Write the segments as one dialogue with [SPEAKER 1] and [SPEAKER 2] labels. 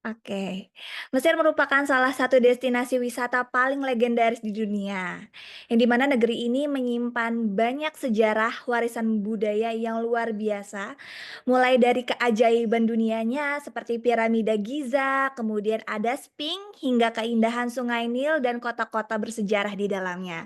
[SPEAKER 1] Oke, Mesir merupakan salah satu destinasi wisata paling legendaris di dunia, yang di mana negeri ini menyimpan banyak sejarah warisan budaya yang luar biasa, mulai dari keajaiban dunianya seperti piramida Giza, kemudian ada Sphinx, hingga keindahan Sungai Nil dan kota-kota bersejarah di dalamnya.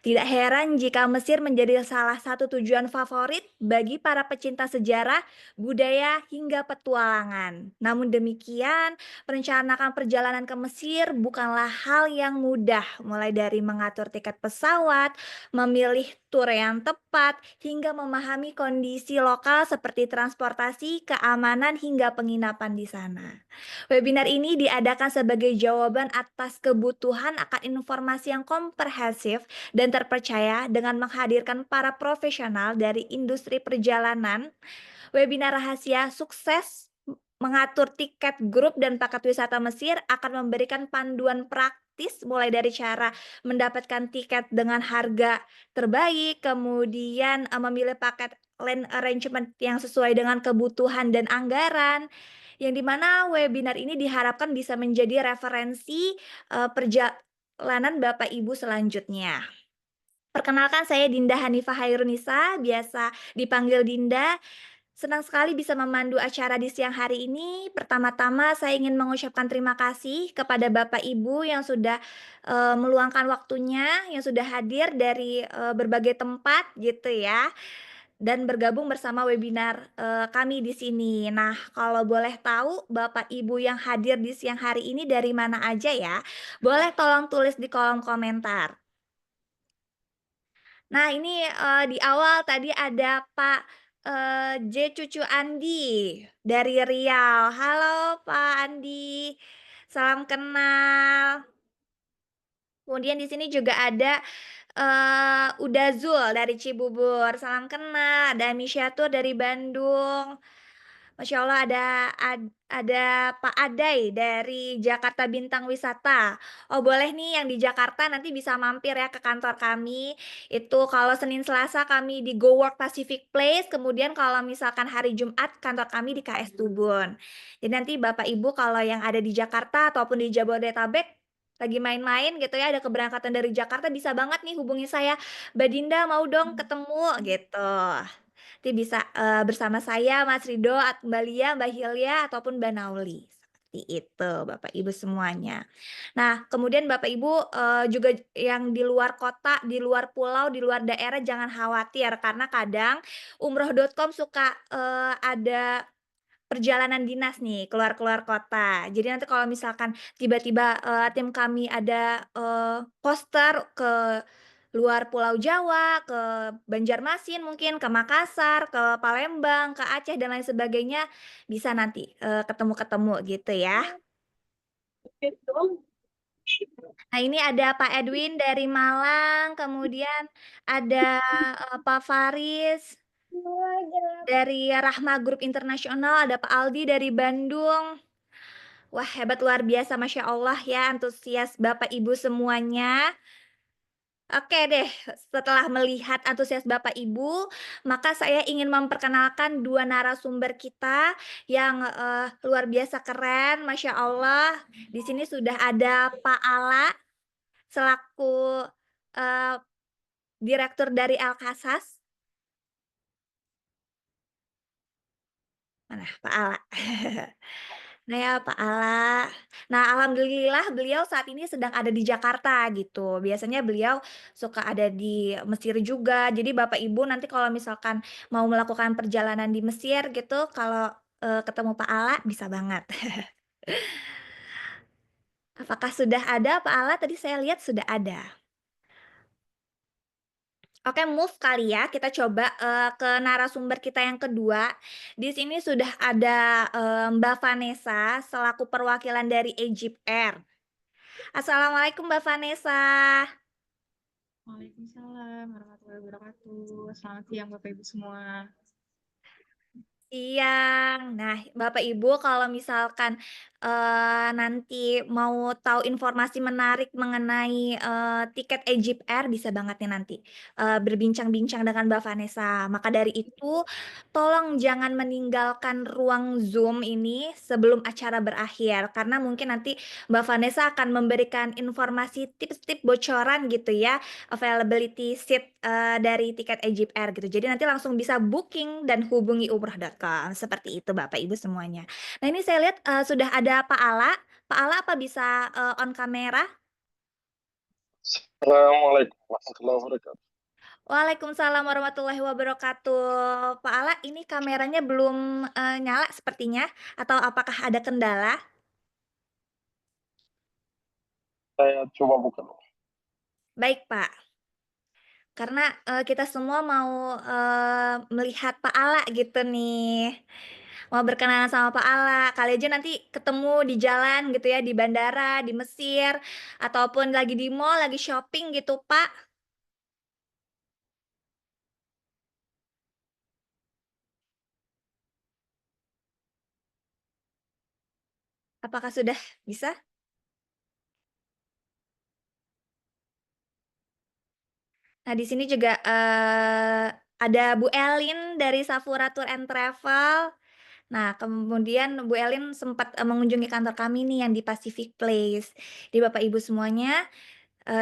[SPEAKER 1] Tidak heran jika Mesir menjadi salah satu tujuan favorit bagi para pecinta sejarah, budaya, hingga petualangan. Namun demikian, merencanakan perjalanan ke Mesir bukanlah hal yang mudah, mulai dari mengatur tiket pesawat, memilih tur yang tepat, hingga memahami kondisi lokal seperti transportasi, keamanan, hingga penginapan di sana. Webinar ini diadakan sebagai jawaban atas kebutuhan akan informasi yang komprehensif dan terpercaya dengan menghadirkan para profesional dari industri perjalanan. Webinar rahasia sukses mengatur tiket grup dan paket wisata Mesir akan memberikan panduan praktis mulai dari cara mendapatkan tiket dengan harga terbaik, kemudian memilih paket land arrangement yang sesuai dengan kebutuhan dan anggaran, yang dimana webinar ini diharapkan bisa menjadi referensi perjalanan Bapak Ibu selanjutnya. Perkenalkan, saya Dinda Hanifah Hairunisa, biasa dipanggil Dinda. Senang sekali bisa memandu acara di siang hari ini. Pertama-tama saya ingin mengucapkan terima kasih kepada Bapak Ibu yang sudah meluangkan waktunya, yang sudah hadir dari berbagai tempat gitu ya, dan bergabung bersama webinar kami di sini. Nah, kalau boleh tahu Bapak Ibu yang hadir di siang hari ini dari mana aja ya? Boleh tolong tulis di kolom komentar. Nah, ini, di awal tadi ada Pak, J. Cucu Andi dari Riau. Halo Pak Andi, salam kenal. Kemudian di sini juga ada, Udazul dari Cibubur, salam kenal. Ada Misyatur dari Bandung. Masya Allah, ada Pak Adai dari Jakarta Bintang Wisata. Oh, boleh nih yang di Jakarta nanti bisa mampir ya ke kantor kami. Itu kalau Senin Selasa kami di Go Work Pacific Place, kemudian kalau misalkan hari Jumat kantor kami di KS Tubun. Jadi nanti Bapak Ibu kalau yang ada di Jakarta ataupun di Jabodetabek lagi main-main gitu ya, ada keberangkatan dari Jakarta, bisa banget nih hubungi saya, "Mbak Dinda mau dong ketemu," gitu. Nanti bisa, bersama saya, Mas Rido, Mbak Lia, Mbak Hilya, ataupun Mbak Nauli. Seperti itu, Bapak Ibu semuanya. Nah, kemudian Bapak Ibu, juga yang di luar kota, di luar pulau, di luar daerah jangan khawatir, karena kadang umroh.com suka, ada perjalanan dinas nih, keluar-keluar kota. Jadi nanti kalau misalkan tiba-tiba, tim kami ada, poster ke luar Pulau Jawa, ke Banjarmasin mungkin, ke Makassar, ke Palembang, ke Aceh, dan lain sebagainya, bisa nanti, ketemu-ketemu gitu ya. Nah, ini ada Pak Edwin dari Malang, kemudian ada, Pak Faris dari Rahma Group Internasional, ada Pak Aldi dari Bandung. Wah, hebat luar biasa, Masya Allah ya, antusias Bapak Ibu semuanya. Oke deh, setelah melihat antusias Bapak Ibu, maka saya ingin memperkenalkan dua narasumber kita yang luar biasa keren, Masya Allah. Di sini sudah ada Pak Ala selaku eh, direktur dari Alkasas. Mana Pak Ala? Nah ya Pak Ala. Nah, alhamdulillah beliau saat ini sedang ada di Jakarta gitu. Biasanya beliau suka ada di Mesir juga. Jadi Bapak Ibu nanti kalau misalkan mau melakukan perjalanan di Mesir gitu, kalau ketemu Pak Ala bisa banget. Apakah sudah ada Pak Ala? Tadi saya lihat sudah ada. Oke, move kali ya, kita coba, ke narasumber kita yang kedua. Di sini sudah ada, Mbak Vanessa selaku perwakilan dari Egypt Air. Assalamualaikum Mbak Vanessa.
[SPEAKER 2] Waalaikumsalam warahmatullahi wabarakatuh. Selamat siang Bapak Ibu semua.
[SPEAKER 1] Siang. Nah, Bapak Ibu kalau misalkan, nanti mau tahu informasi menarik mengenai, tiket Egypt Air bisa banget nih nanti, berbincang-bincang dengan Mbak Vanessa. Maka dari itu, tolong jangan meninggalkan ruang Zoom ini sebelum acara berakhir, karena mungkin nanti Mbak Vanessa akan memberikan informasi tips-tips bocoran gitu ya, availability seat, dari tiket Egypt Air gitu. Jadi nanti langsung bisa booking dan hubungi umroh.com, seperti itu Bapak Ibu semuanya. Nah ini saya lihat, sudah ada Pak Ala. Pak Ala apa bisa, on kamera?
[SPEAKER 2] Assalamualaikum warahmatullahi wabarakatuh.
[SPEAKER 1] Waalaikumsalam warahmatullahi wabarakatuh. Pak Ala ini kameranya belum, nyala sepertinya, atau apakah ada kendala?
[SPEAKER 2] Saya coba buka dulu.
[SPEAKER 1] Baik Pak. Karena, kita semua mau, melihat Pak Ala gitu nih. Mau berkenalan sama Pak Ala, kali aja nanti ketemu di jalan gitu ya, di bandara, di Mesir, ataupun lagi di mall, lagi shopping gitu, Pak. Apakah sudah bisa? Nah, di sini juga, ada Bu Elin dari Safura Tour and Travel. Nah, kemudian Bu Elin sempat, mengunjungi kantor kami nih yang di Pacific Place. Jadi Bapak Ibu semuanya,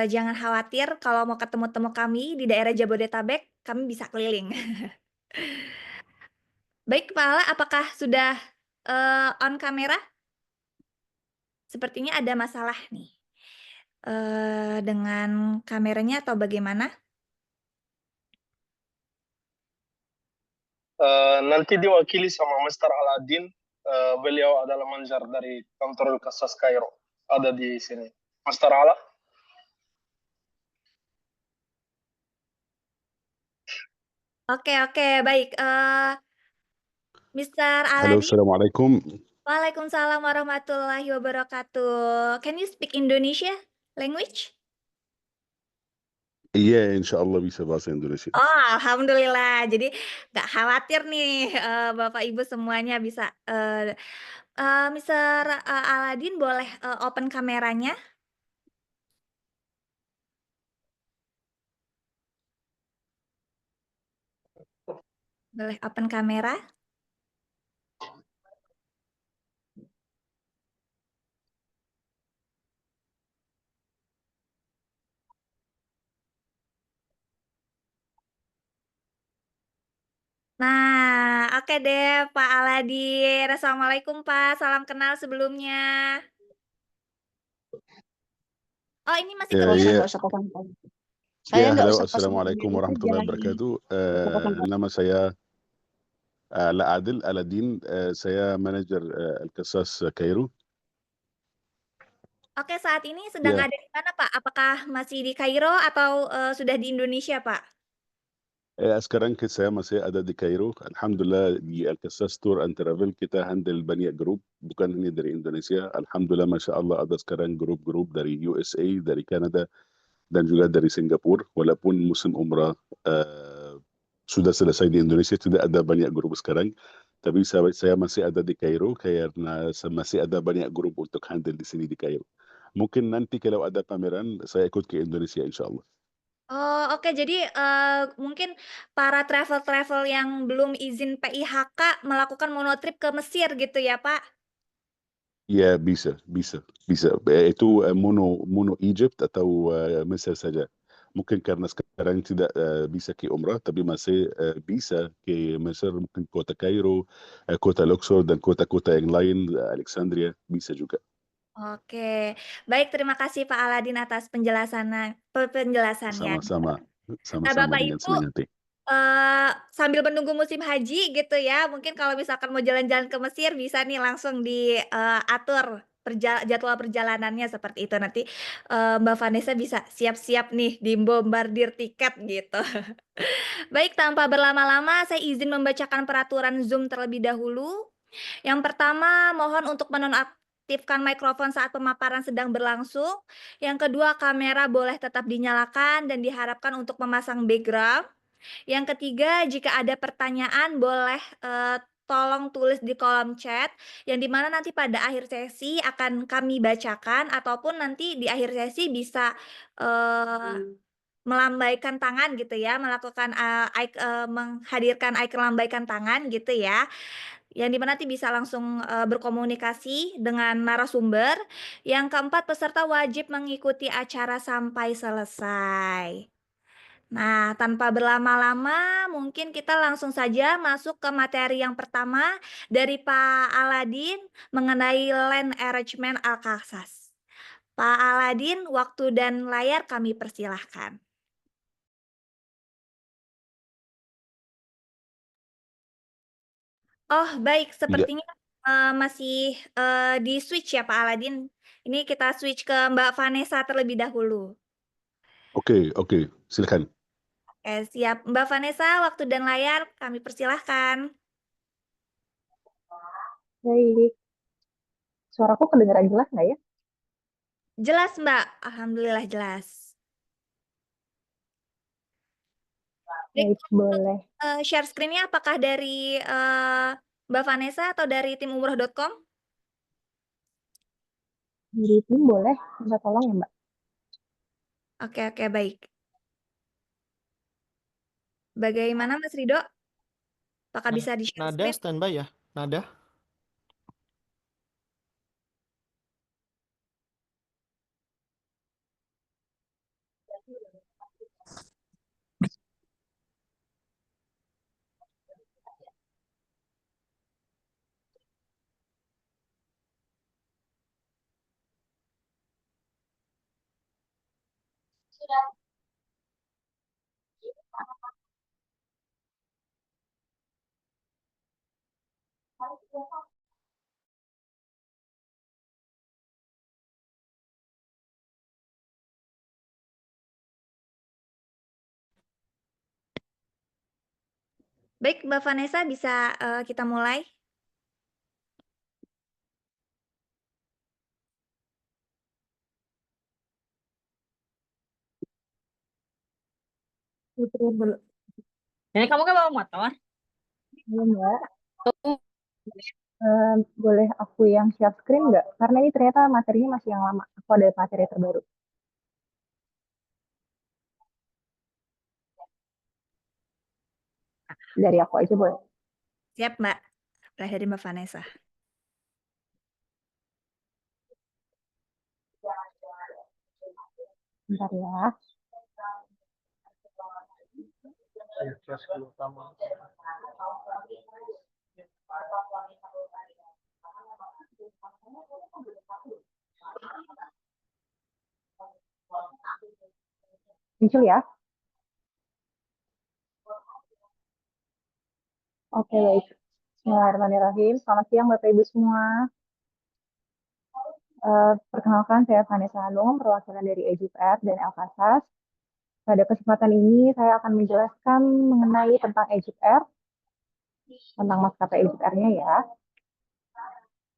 [SPEAKER 1] jangan khawatir kalau mau ketemu-temu kami di daerah Jabodetabek, kami bisa keliling. Baik, Pak Ala, apakah sudah, on kamera? Sepertinya ada masalah nih, dengan kameranya atau bagaimana?
[SPEAKER 2] Nanti diwakili sama Mr. Aladin. Beliau adalah manajer dari kantor Kasas Kairo. Ada di sini. Mr. Ala?
[SPEAKER 1] Oke oke, baik, Mister
[SPEAKER 3] Halo,
[SPEAKER 1] Aladin.
[SPEAKER 3] assalamualaikum.
[SPEAKER 1] Waalaikumsalam warahmatullahi wabarakatuh. Can you speak Indonesia language?
[SPEAKER 3] Iya, insya Allah bisa bahasa Indonesia.
[SPEAKER 1] Oh, alhamdulillah. Jadi nggak khawatir nih, Bapak Ibu semuanya bisa, Mister, Aladin boleh, open kameranya? Boleh open kamera? Nah, oke deh Pak Aladin. Assalamualaikum Pak, salam kenal sebelumnya. Oh ini masih
[SPEAKER 3] Ya,
[SPEAKER 1] ke mute?
[SPEAKER 3] ya,
[SPEAKER 4] Nggak usah pasang tadi. Saya
[SPEAKER 3] ya,
[SPEAKER 4] nggak
[SPEAKER 3] halo,
[SPEAKER 4] usah pasang
[SPEAKER 3] assalamualaikum
[SPEAKER 4] video itu
[SPEAKER 3] warahmatullahi
[SPEAKER 4] jangan
[SPEAKER 3] wabarakatuh.
[SPEAKER 4] nggak usah pasang tadi.
[SPEAKER 3] Nama saya Laadil Aladin. Saya manajer Al-Qasas Kairo.
[SPEAKER 1] Oke saat ini sedang
[SPEAKER 3] Ya,
[SPEAKER 1] ada di mana Pak? Apakah masih di Kairo atau, sudah di Indonesia Pak?
[SPEAKER 3] sekarang saya masih ada di Kairo. Alhamdulillah di Al-Qasas Tour and Travel kita handle banyak grup, bukan hanya dari Indonesia. Alhamdulillah, masya Allah ada sekarang grup-grup dari USA, dari Kanada, dan juga dari Singapura. Walaupun musim umrah sudah selesai di Indonesia, tidak ada banyak grup sekarang. Tapi saya masih ada di Kairo karena masih ada banyak grup untuk handle di sini di Kairo. Mungkin nanti kalau ada pameran, saya ikut ke Indonesia insya Allah.
[SPEAKER 1] Oh oke jadi, mungkin para travel-travel yang belum izin PIHK melakukan monotrip ke Mesir gitu ya Pak?
[SPEAKER 3] Ya, bisa, bisa, bisa. Itu mono Egypt atau Mesir saja. Mungkin karena sekarang tidak bisa ke Umrah, tapi masih bisa ke Mesir, mungkin kota Kairo, kota Luxor, dan kota-kota yang lain, Alexandria, bisa juga.
[SPEAKER 1] Oke, baik terima kasih Pak Aladin atas penjelasannya.
[SPEAKER 3] Sama-sama,
[SPEAKER 1] Nah
[SPEAKER 3] sama-sama
[SPEAKER 1] Bapak
[SPEAKER 3] dengan
[SPEAKER 1] Ibu,
[SPEAKER 3] senang hati.
[SPEAKER 1] sambil menunggu musim haji gitu ya, mungkin kalau misalkan mau jalan-jalan ke Mesir bisa nih langsung diatur jadwal perjalanannya seperti itu. Nanti, Mbak Vanessa bisa siap-siap nih dibombardir tiket gitu. Baik, tanpa berlama-lama saya izin membacakan peraturan Zoom terlebih dahulu. Yang pertama, mohon untuk menonaktifkan mikrofon saat pemaparan sedang berlangsung. Yang kedua, kamera boleh tetap dinyalakan dan diharapkan untuk memasang background. Yang ketiga, jika ada pertanyaan boleh, tolong tulis di kolom chat, yang di mana nanti pada akhir sesi akan kami bacakan ataupun nanti di akhir sesi bisa, melambaikan tangan gitu ya, melakukan, menghadirkan icon lambaikan tangan gitu ya, yang di mana nanti bisa langsung, berkomunikasi dengan narasumber. Yang keempat, peserta wajib mengikuti acara sampai selesai. Nah, tanpa berlama-lama, mungkin kita langsung saja masuk ke materi yang pertama dari Pak Aladin mengenai land arrangement Al-Qassas. Pak Aladin, waktu dan layar kami persilahkan. Oh, baik,
[SPEAKER 3] Iya,
[SPEAKER 1] sepertinya, masih, di-switch ya Pak Aladin. Ini kita switch ke Mbak Vanessa terlebih dahulu.
[SPEAKER 3] oke, silakan.
[SPEAKER 1] Oke, siap. Mbak Vanessa, waktu dan layar kami persilahkan.
[SPEAKER 4] Baik. Suaraku kedengaran jelas nggak ya?
[SPEAKER 1] Jelas, Mbak. Alhamdulillah jelas. Baik,
[SPEAKER 4] Baik, boleh.
[SPEAKER 1] share screen-nya apakah dari, Mbak Vanessa atau dari tim umroh.com?
[SPEAKER 4] Dari tim boleh? Minta tolong ya, Mbak.
[SPEAKER 1] Oke, baik. Bagaimana Mas Rido? Apakah bisa di-share
[SPEAKER 5] Nada
[SPEAKER 1] screen?
[SPEAKER 5] standby ya? Nada?
[SPEAKER 1] Baik, Mbak Vanessa bisa, kita mulai?
[SPEAKER 4] Putri dulu.
[SPEAKER 6] Jadi kamu kan bawa motor?
[SPEAKER 4] Iya, Mbak. Boleh aku yang share screen nggak? Karena ini ternyata materinya masih yang lama. Aku ada materi terbaru. Dari aku aja boleh.
[SPEAKER 1] Siap, Mbak. Mulai dari Mbak Vanessa.
[SPEAKER 4] Bentar ya. Muncul ya? Oke, baik. Bismillahirrahmanirrahim. Selamat siang Bapak Ibu semua. Perkenalkan, saya Vanessa Hanung, perwakilan dari EGIPR dan Al-Qassas. Pada kesempatan ini, saya akan menjelaskan mengenai tentang EGIPR, tentang maskapai EGIPR-nya ya.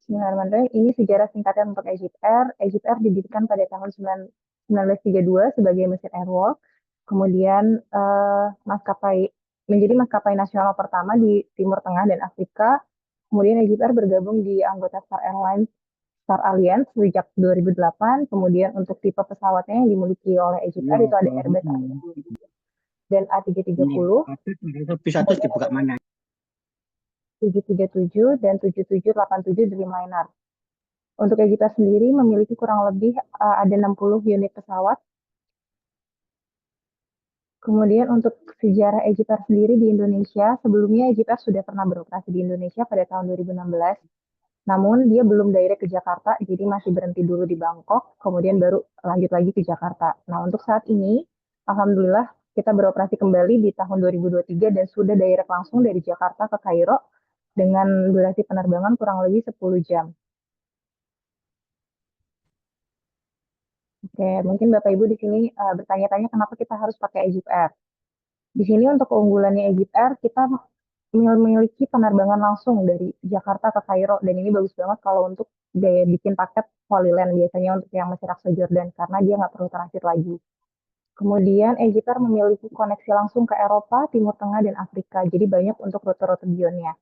[SPEAKER 4] Bismillahirrahmanirrahim. Ini sejarah singkatnya untuk EGIPR. EGIPR didirikan pada tahun 1932 sebagai mesin airwork. Kemudian menjadi maskapai nasional pertama di Timur Tengah dan Afrika. Kemudian EGIPR bergabung di anggota Star Airlines Star Alliance sejak 2008. Kemudian untuk tipe pesawatnya yang dimiliki oleh EGIPR itu ada Airbus dan A330.
[SPEAKER 6] Bisa terus dibuka mana?
[SPEAKER 4] 737 dan 7787 Dreamliner. Untuk EGIPR sendiri memiliki kurang lebih ada 60 unit pesawat. Kemudian untuk sejarah EGIPR sendiri di Indonesia, sebelumnya EGIPR sudah pernah beroperasi di Indonesia pada tahun 2016. Namun dia belum direct ke Jakarta, jadi masih berhenti dulu di Bangkok, kemudian baru lanjut lagi ke Jakarta. Nah, untuk saat ini, alhamdulillah kita beroperasi kembali di tahun 2023 dan sudah direct langsung dari Jakarta ke Kairo dengan durasi penerbangan kurang lebih 10 jam. Oke, mungkin Bapak Ibu di sini bertanya-tanya kenapa kita harus pakai EGIPR. Di sini untuk keunggulannya EGIPR, kita memiliki penerbangan langsung dari Jakarta ke Kairo, dan ini bagus banget kalau untuk biaya bikin paket Holy Land, biasanya untuk yang masih Aqsa Jordan, karena dia nggak perlu transit lagi. Kemudian EGIPR memiliki koneksi langsung ke Eropa, Timur Tengah, dan Afrika, jadi banyak untuk rute-rute beyond-nya.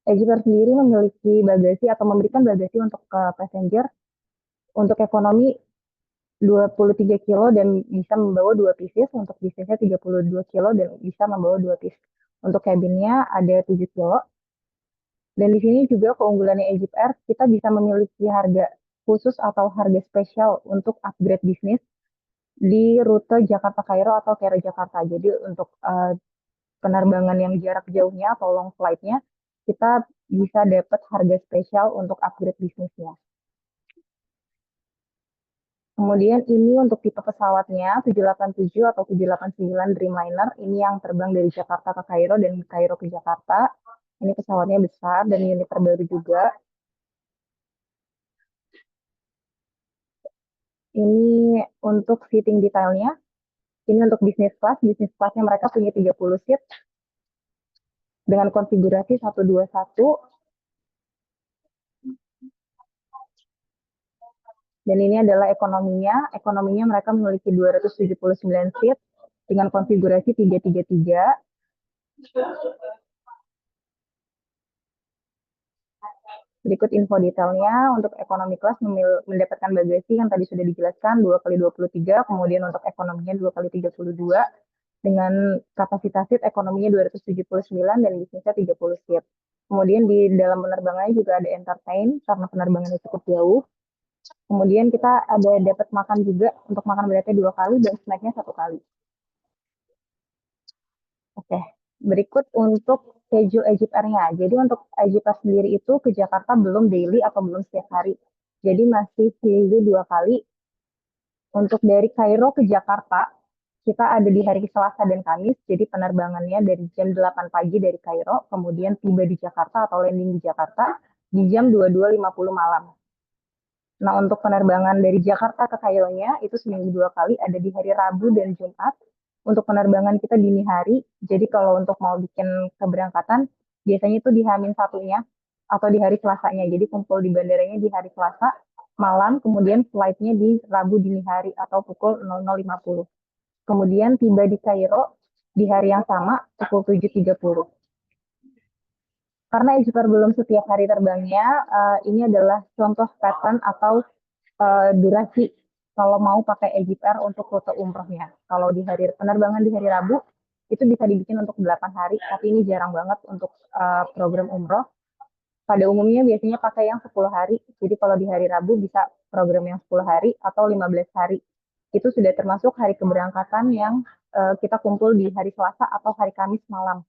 [SPEAKER 4] Egypt Air sendiri memiliki bagasi atau memberikan bagasi untuk passenger untuk ekonomi 23 kilo dan bisa membawa 2 pieces, untuk bisnisnya 32 kilo dan bisa membawa 2 piece. Untuk cabinnya ada 7 kilo. Dan di sini juga keunggulannya Egypt Air, kita bisa memiliki harga khusus atau harga spesial untuk upgrade bisnis di rute Jakarta-Kairo atau Kairo-Jakarta. Jadi untuk penerbangan yang jarak jauhnya atau long flight-nya, kita bisa dapat harga spesial untuk upgrade bisnisnya. Kemudian ini untuk tipe pesawatnya 787 atau 789 Dreamliner, ini yang terbang dari Jakarta ke Kairo dan Kairo ke Jakarta. Ini pesawatnya besar dan unit terbaru juga. Ini untuk seating detailnya. Ini untuk bisnis class. Bisnis classnya mereka punya 30 seat dengan konfigurasi 121. Dan ini adalah ekonominya. Ekonominya mereka memiliki 279 seat dengan konfigurasi 333. Berikut info detailnya. Untuk ekonomi kelas mendapatkan bagasi yang tadi sudah dijelaskan 2x23, kemudian untuk ekonominya 2x32 dengan kapasitas seat ekonominya 279 dan bisnisnya 30 seat. Kemudian di dalam penerbangannya juga ada entertain karena penerbangannya cukup jauh. Kemudian kita ada dapat makan juga, untuk makan beratnya 2 kali dan snacknya 1 kali. Oke, berikut untuk schedule Egypt Air-nya. Jadi untuk Egypt Air sendiri itu ke Jakarta belum daily atau belum setiap hari. Jadi masih seminggu 2 kali. Untuk dari Kairo ke Jakarta, kita ada di hari Selasa dan Kamis. Jadi penerbangannya dari jam 8 pagi dari Kairo, kemudian tiba di Jakarta atau landing di Jakarta di jam 22.50 malam. Nah, untuk penerbangan dari Jakarta ke Kaironya itu seminggu 2 kali, ada di hari Rabu dan Jumat. Untuk penerbangan kita dini hari, jadi kalau untuk mau bikin keberangkatan, biasanya itu di H-1-nya atau di hari Selasanya. Jadi kumpul di bandaranya di hari Selasa malam, kemudian flight-nya di Rabu dini hari atau pukul 00.50. Kemudian tiba di Kairo di hari yang sama, pukul 7.30. Karena Egypt Air belum setiap hari terbangnya, ini adalah contoh pattern atau durasi kalau mau pakai Egypt Air untuk rute umrohnya. Kalau di hari penerbangan di hari Rabu, itu bisa dibikin untuk 8 hari, tapi ini jarang banget untuk program umroh. Pada umumnya biasanya pakai yang 10 hari, jadi kalau di hari Rabu bisa program yang 10 hari atau 15 hari. Itu sudah termasuk hari keberangkatan yang kita kumpul di hari Selasa atau hari Kamis malam.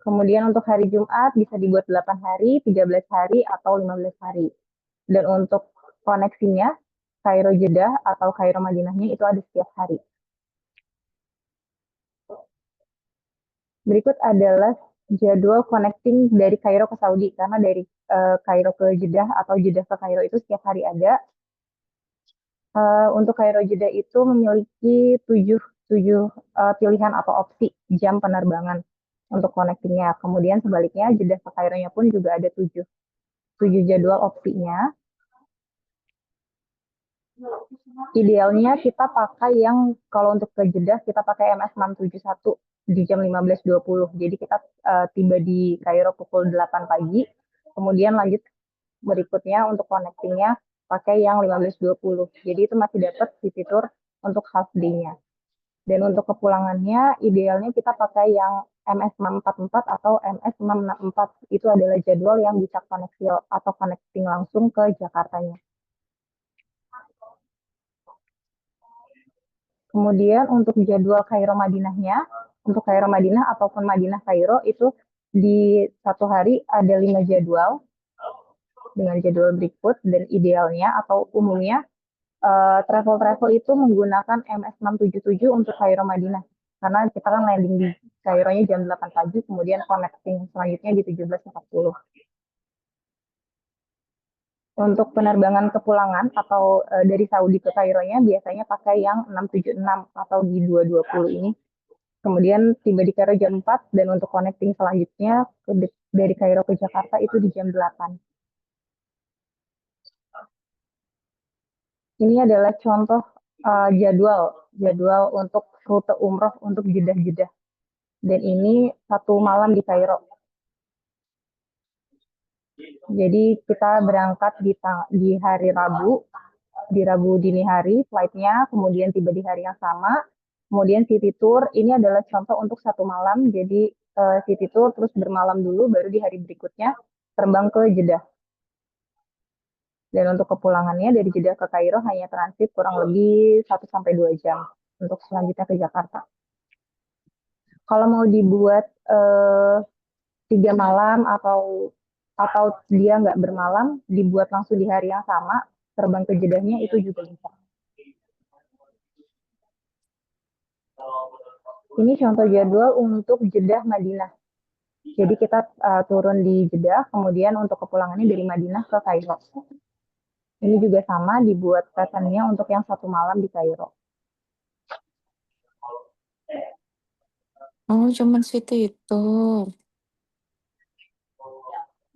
[SPEAKER 4] Kemudian untuk hari Jumat bisa dibuat 8 hari, 13 hari, atau 15 hari. Dan untuk koneksinya, Kairo Jeddah atau Kairo Madinahnya itu ada setiap hari. Berikut adalah jadwal connecting dari Kairo ke Saudi, karena dari Kairo ke Jeddah atau Jeddah ke Kairo itu setiap hari ada. Untuk Kairo Jeddah itu memiliki 7 pilihan atau opsi jam penerbangan untuk connectingnya. Kemudian sebaliknya Jeddah ke Kaironya pun juga ada 7 jadwal opsinya. Idealnya kita pakai yang, kalau untuk ke Jeddah kita pakai MS671 di jam 15.20. Jadi kita tiba di Kairo pukul 8 pagi, kemudian lanjut berikutnya untuk connectingnya pakai yang 15.20. Jadi itu masih dapat di fitur untuk half day-nya. Dan untuk kepulangannya, idealnya kita pakai yang MS644 atau MS664. Itu adalah jadwal yang bisa koneksi atau connecting langsung ke Jakartanya. Kemudian untuk jadwal Kairo Madinahnya, untuk Kairo Madinah ataupun Madinah Kairo itu di satu hari ada 5 jadwal dengan jadwal berikut, dan idealnya atau umumnya travel itu menggunakan MS677 untuk Kairo Madinah. Karena kita kan landing di Kaironya jam 8 pagi, kemudian connecting selanjutnya di 17.40. Untuk penerbangan kepulangan atau dari Saudi ke Kaironya biasanya pakai yang 676 atau di 220 ini. Kemudian tiba di Kairo jam 4, dan untuk connecting selanjutnya dari Kairo ke Jakarta itu di jam 8. Ini adalah contoh jadwal untuk rute umroh untuk Jeddah. Dan ini 1 malam di Kairo. Jadi kita berangkat di hari Rabu, di Rabu dini hari flight-nya, kemudian tiba di hari yang sama. Kemudian city tour, ini adalah contoh untuk 1 malam, jadi city tour terus bermalam dulu, baru di hari berikutnya terbang ke Jeddah. Dan untuk kepulangannya dari Jeddah ke Kairo hanya transit kurang lebih 1 sampai 2 jam untuk selanjutnya ke Jakarta. Kalau mau dibuat 3 malam atau dia nggak bermalam, dibuat langsung di hari yang sama, terbang ke Jeddahnya itu juga bisa. Ini contoh jadwal untuk Jeddah Madinah. Jadi kita turun di Jeddah, kemudian untuk kepulangannya dari Madinah ke Kairo. Ini juga sama, dibuat pattern-nya untuk yang 1 malam di Kairo.
[SPEAKER 5] Oh, cuman situ itu.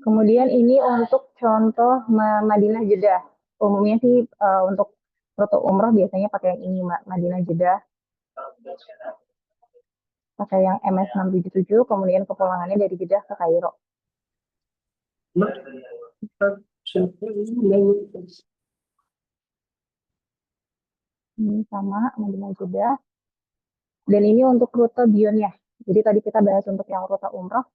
[SPEAKER 4] Kemudian ini untuk contoh Madinah Jeddah. Umumnya sih untuk rute umroh biasanya pakai yang ini, Madinah Jeddah. Pakai yang MS677, kemudian kepulangannya dari Jeddah ke Kairo. Ini sama, Madinah Jeddah. Dan ini untuk rute bionnya. Jadi tadi kita bahas untuk yang rute umroh,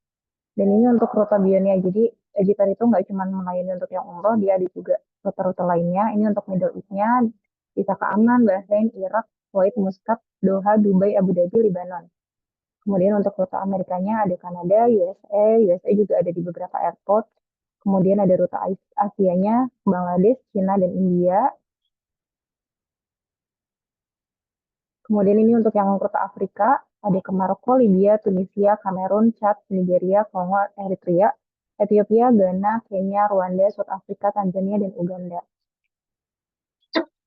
[SPEAKER 4] dan ini untuk rute bionnya. Jadi Egyptair itu nggak cuma melayani untuk yang umroh, dia ada juga rute-rute lainnya. Ini untuk Middle East-nya, bisa ke Amman, Bahrain, Irak, Kuwait, Muscat, Doha, Dubai, Abu Dhabi, Lebanon. Kemudian untuk rute Amerikanya ada Kanada, USA juga ada di beberapa airport. Kemudian ada rute Asianya, Bangladesh, Cina, dan India. Kemudian ini untuk yang rute Afrika, ada ke Maroko, Libya, Tunisia, Kamerun, Chad, Nigeria, Kongo, Eritrea, Ethiopia, Ghana, Kenya, Rwanda, South Africa, Tanzania, dan Uganda.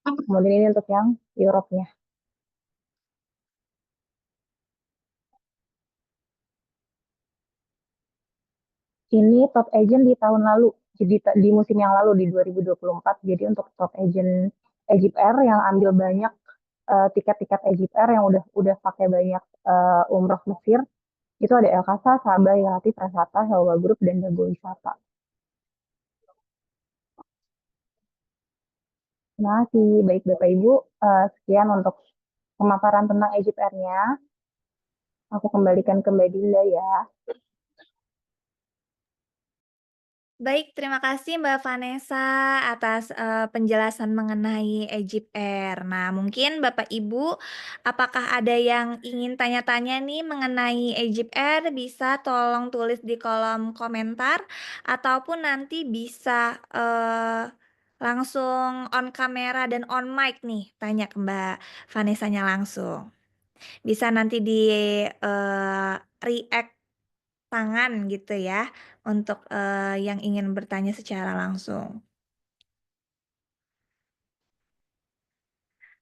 [SPEAKER 4] Kemudian ini untuk yang Eropa-nya. Ini top agent di tahun lalu, jadi di musim yang lalu di 2024. Jadi untuk top agent Egypt Air yang ambil banyak tiket-tiket Egypt Air yang udah pakai banyak umroh Mesir, itu ada El Kasa, Sabah, Yati, Prasata, Helwa Group, dan Dago Wisata. Terima kasih, baik Bapak Ibu. Sekian untuk pemaparan tentang Egypt Air-nya. Aku kembalikan ke Mbak Dinda ya.
[SPEAKER 1] Baik, terima kasih Mbak Vanessa atas penjelasan mengenai Egypt Air. Nah, mungkin Bapak Ibu, apakah ada yang ingin tanya-tanya nih mengenai Egypt Air? Bisa tolong tulis di kolom komentar ataupun nanti bisa langsung on kamera dan on mic nih, tanya ke Mbak Vanessa-nya langsung. Bisa nanti di react tangan gitu ya untuk yang ingin bertanya secara langsung.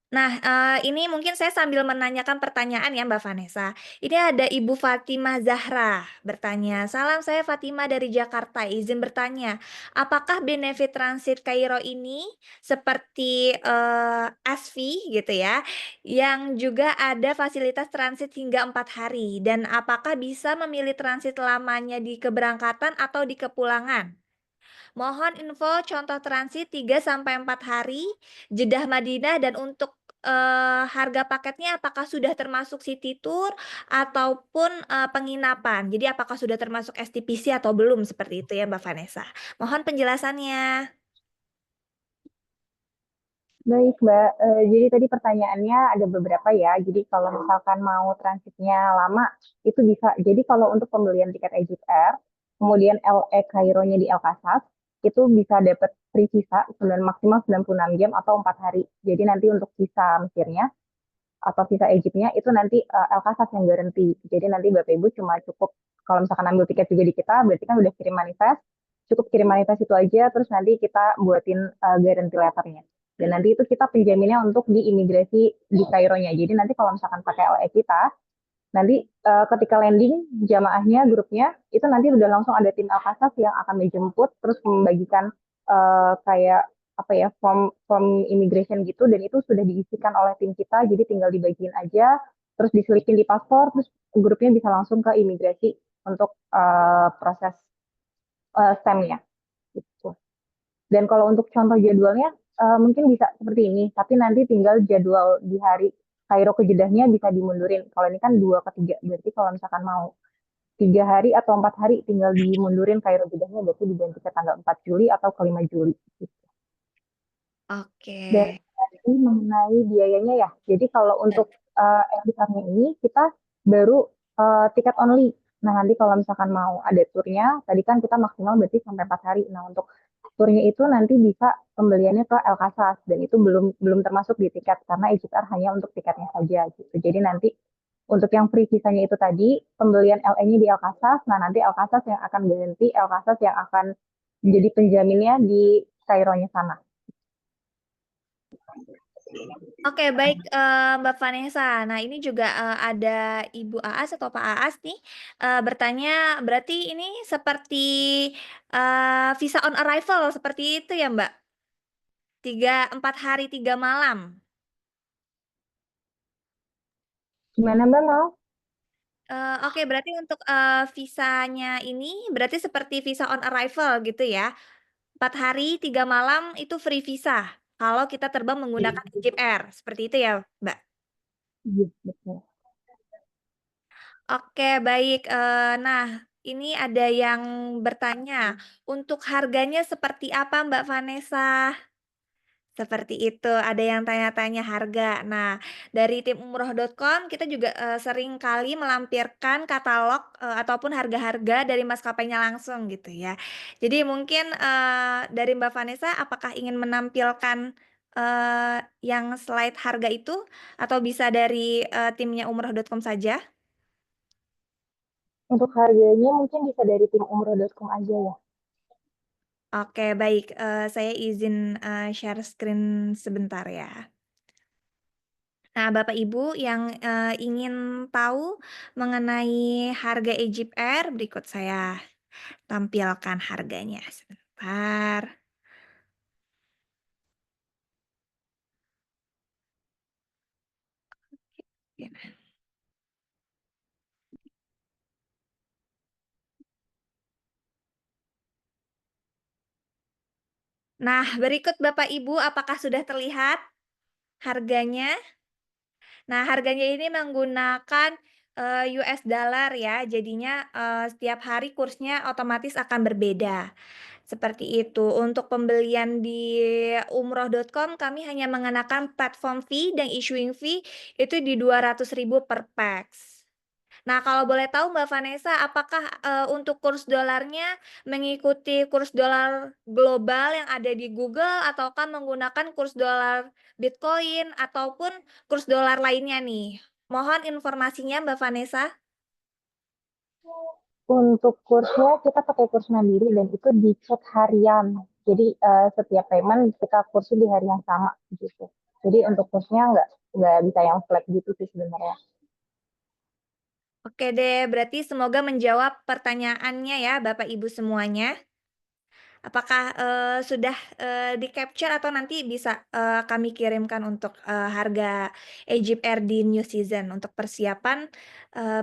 [SPEAKER 1] Nah, ini mungkin saya sambil menanyakan pertanyaan ya Mbak Vanessa. Ini ada Ibu Fatimah Zahra bertanya, "Salam, saya Fatimah dari Jakarta. Izin bertanya, apakah benefit transit Kairo ini seperti ASV gitu ya, yang juga ada fasilitas transit hingga 4 hari? Dan apakah bisa memilih transit lamanya di keberangkatan atau di kepulangan? Mohon info contoh transit 3-4 hari, Jeddah Madinah, dan untuk harga paketnya apakah sudah termasuk city tour ataupun penginapan. Jadi apakah sudah termasuk STPC atau belum, seperti itu ya Mbak Vanessa. Mohon penjelasannya.
[SPEAKER 4] Baik Mbak, jadi tadi pertanyaannya ada beberapa ya. Jadi kalau misalkan mau transitnya lama, itu bisa. Jadi kalau untuk pembelian tiket Egypt Air, kemudian LA Kairo-nya di El Casas, itu bisa dapat free visa maksimal 96 jam atau 4 hari. Jadi nanti untuk visa Mesirnya atau visa Egyptnya itu nanti El Casas yang garansi. Jadi nanti Bapak Ibu cuma cukup, kalau misalkan ambil tiket juga di kita, berarti kan udah kirim manifest, cukup kirim manifest itu aja, terus nanti kita buatin guarantee letternya. Dan nanti itu kita penjaminnya untuk di imigrasi di Kaironya. Jadi nanti kalau misalkan pakai LE kita, nanti ketika landing jamaahnya, grupnya, itu nanti udah langsung ada tim Al-Kasas yang akan menjemput, terus membagikan kayak apa ya, form immigration gitu, dan itu sudah diisikan oleh tim kita, jadi tinggal dibagiin aja, terus diselipin di paspor, terus grupnya bisa langsung ke imigrasi untuk proses stamp-nya. Dan kalau untuk contoh jadwalnya, mungkin bisa seperti ini, tapi nanti tinggal jadwal di hari Kairo ke Jedahnya bisa dimundurin. Kalau ini kan 2 ke 3, berarti kalau misalkan mau 3 hari atau 4 hari tinggal dimundurin Kairo Jedahnya, berarti diganti ke tanggal 4 Juli atau ke 5 Juli.
[SPEAKER 1] Oke.
[SPEAKER 4] Dan tadi mengenai biayanya ya, jadi kalau untuk editornya ini kita baru tiket only. Nah nanti kalau misalkan mau ada turnya, tadi kan kita maksimal berarti sampai 4 hari. Nah untuk turnya itu nanti bisa pembeliannya ke El Casas dan itu belum termasuk di tiket karena EJPR hanya untuk tiketnya saja gitu. Jadi nanti untuk yang free visanya itu tadi pembelian LE-nya di El Casas, nah nanti El Casas yang akan ganti El Casas yang akan menjadi penjaminnya di Kaironya sana.
[SPEAKER 1] Oke, baik, Mbak Vanessa. Nah, ini juga ada Ibu Aas atau Pak Aas nih bertanya, berarti ini seperti visa on arrival seperti itu ya, Mbak? 4 hari 3 malam.
[SPEAKER 4] Gimana Mbak mau?
[SPEAKER 1] Oke, berarti untuk visanya ini berarti seperti visa on arrival gitu ya? 4 hari 3 malam itu free visa kalau kita terbang menggunakan Egypt Air, seperti itu ya, Mbak?
[SPEAKER 4] Iya, betul.
[SPEAKER 1] Oke, baik. Nah, ini ada yang bertanya, untuk harganya seperti apa, Mbak Vanessa? Seperti itu, ada yang tanya-tanya harga. Nah, dari tim umroh.com kita juga sering kali melampirkan katalog ataupun harga-harga dari maskapainya langsung gitu ya. Jadi mungkin dari Mbak Vanessa, apakah ingin menampilkan yang slide harga itu atau bisa dari timnya umroh.com saja?
[SPEAKER 4] Untuk harganya mungkin bisa dari tim umroh.com aja ya.
[SPEAKER 1] Oke, baik. Saya izin share screen sebentar ya. Nah, Bapak Ibu yang ingin tahu mengenai harga Egypt Air, berikut saya tampilkan harganya. Sebentar. Nah, berikut Bapak Ibu, apakah sudah terlihat harganya? Nah, harganya ini menggunakan US dollar ya, jadinya setiap hari kursnya otomatis akan berbeda. Seperti itu. Untuk pembelian di umroh.com kami hanya mengenakan platform fee dan issuing fee itu di 200.000 per pax. Nah, kalau boleh tahu Mbak Vanessa, apakah untuk kurs dolarnya mengikuti kurs dolar global yang ada di Google ataukah menggunakan kurs dolar Bitcoin ataupun kurs dolar lainnya nih? Mohon informasinya Mbak Vanessa.
[SPEAKER 4] Untuk kursnya kita pakai kurs mandiri dan itu dicek harian. Jadi setiap payment kita kursnya di hari yang sama gitu. Jadi untuk kursnya nggak bisa yang flat gitu sih sebenarnya.
[SPEAKER 1] Oke deh, berarti semoga menjawab pertanyaannya ya Bapak Ibu semuanya. Apakah sudah di-capture atau nanti bisa kami kirimkan untuk harga Egypt Air di New Season untuk persiapan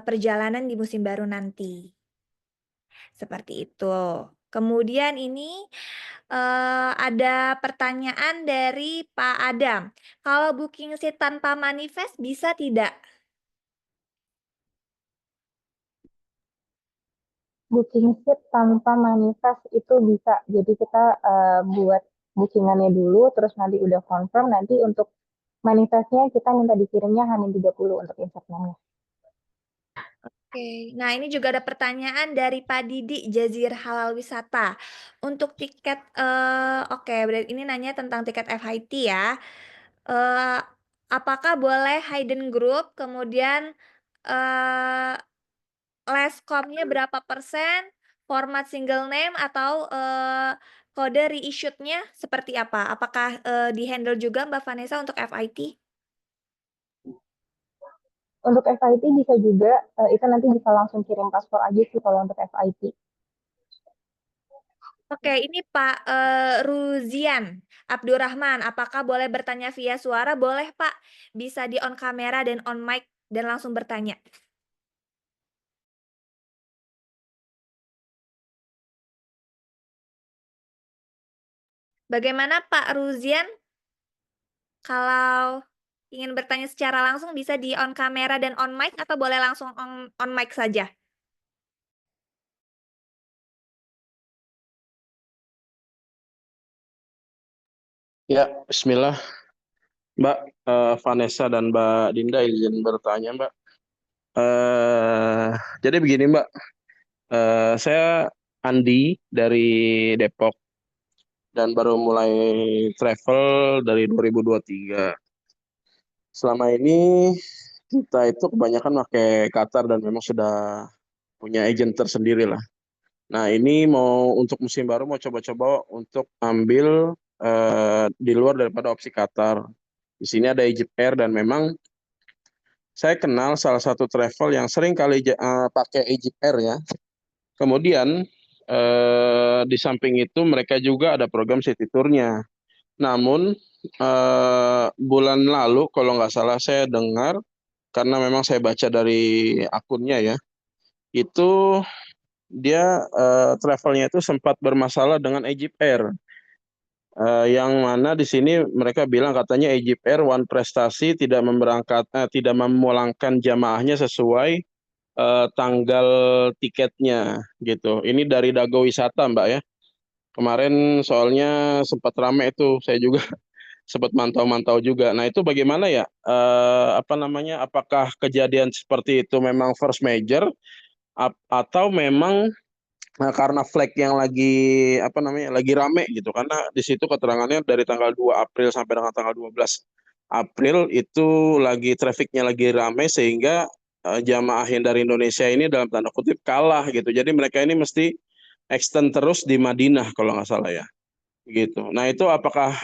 [SPEAKER 1] perjalanan di musim baru nanti. Seperti itu. Kemudian ini ada pertanyaan dari Pak Adam. Kalau booking seat tanpa manifest bisa tidak?
[SPEAKER 4] Booking seat tanpa manifest itu bisa. Jadi kita buat bookingannya dulu, terus nanti udah confirm, nanti untuk manifestnya kita minta dikirimnya H-30 untuk insertnya.
[SPEAKER 1] Oke, nah ini juga ada pertanyaan dari Pak Didi Jazir Halal Wisata. Untuk tiket, oke, berarti ini nanya tentang tiket FIT ya. Eh, apakah boleh hidden group, kemudian eh leskomnya berapa persen, format single name atau kode reissued-nya seperti apa? Apakah di-handle juga Mbak Vanessa untuk FIT?
[SPEAKER 4] Untuk FIT bisa juga, itu nanti bisa langsung kirim paspor aja sih kalau untuk FIT.
[SPEAKER 1] Oke, ini Pak Ruzian Abdurrahman, apakah boleh bertanya via suara? Boleh Pak, bisa di on kamera dan on mic dan langsung bertanya. Bagaimana Pak Ruzian? Kalau ingin bertanya secara langsung bisa di on kamera dan on mic atau boleh langsung on mic saja?
[SPEAKER 7] Ya, Bismillah, Mbak Vanessa dan Mbak Dinda izin bertanya, Mbak. Jadi begini, Mbak, saya Andi dari Depok dan baru mulai travel dari 2023. Selama ini kita itu kebanyakan pakai Qatar dan memang sudah punya agent tersendiri lah. Nah, ini mau untuk musim baru mau coba-coba untuk ambil di luar daripada opsi Qatar. Di sini ada Egypt Air dan memang saya kenal salah satu travel yang sering kali pakai Egypt Air ya. Kemudian di samping itu mereka juga ada program city tour-nya. Namun bulan lalu kalau nggak salah saya dengar karena memang saya baca dari akunnya ya, itu dia travelnya itu sempat bermasalah dengan Egypt Air. Yang mana di sini mereka bilang katanya Egypt Air One Prestasi tidak memulangkan jamaahnya sesuai tanggal tiketnya gitu. Ini dari Dago Wisata Mbak ya. Kemarin soalnya sempat ramai itu, saya juga sempat mantau-mantau juga. Nah itu bagaimana ya? Apa namanya? Apakah kejadian seperti itu memang force major atau memang karena flag yang lagi apa namanya lagi rame gitu karena di situ keterangannya dari tanggal 2 April sampai dengan tanggal 12 April itu lagi trafficnya lagi rame sehingga jamaah yang dari Indonesia ini dalam tanda kutip kalah gitu. Jadi mereka ini mesti extend terus di Madinah kalau nggak salah ya gitu. Nah itu apakah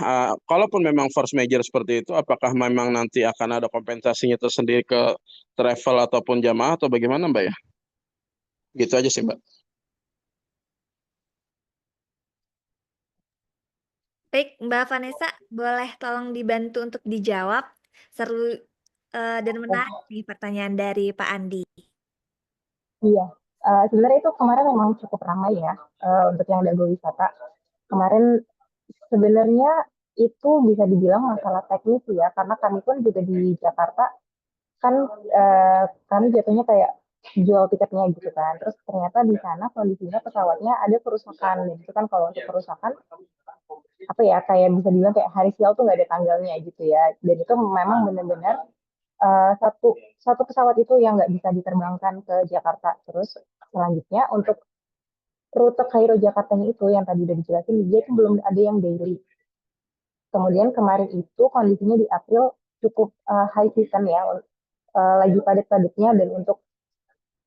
[SPEAKER 7] kalaupun memang force major seperti itu apakah memang nanti akan ada kompensasinya tersendiri ke travel ataupun jamaah atau bagaimana Mbak ya? Gitu aja sih Mbak.
[SPEAKER 1] Baik, Mbak Vanessa, boleh tolong dibantu untuk dijawab. Seru dan menarik nih pertanyaan dari Pak Andi.
[SPEAKER 4] Iya, sebenarnya itu kemarin memang cukup ramai ya untuk yang Dago Wisata. Kemarin sebenarnya itu bisa dibilang masalah teknis ya, karena kami pun juga di Jakarta kan kami jatuhnya kayak jual tiketnya gitu kan. Terus ternyata di sana kondisinya pesawatnya ada kerusakan. Dan itu kan kalau untuk kerusakan apa ya kayak bisa dibilang kayak hari sial tuh nggak ada tanggalnya gitu ya. Dan itu memang benar-benar satu satu pesawat itu yang nggak bisa diterbangkan ke Jakarta. Terus selanjutnya untuk rute Kairo Jakartanya itu yang tadi udah dijelasin, dia itu belum ada yang daily. Kemudian kemarin itu kondisinya di April cukup high season ya, lagi padat-padatnya dan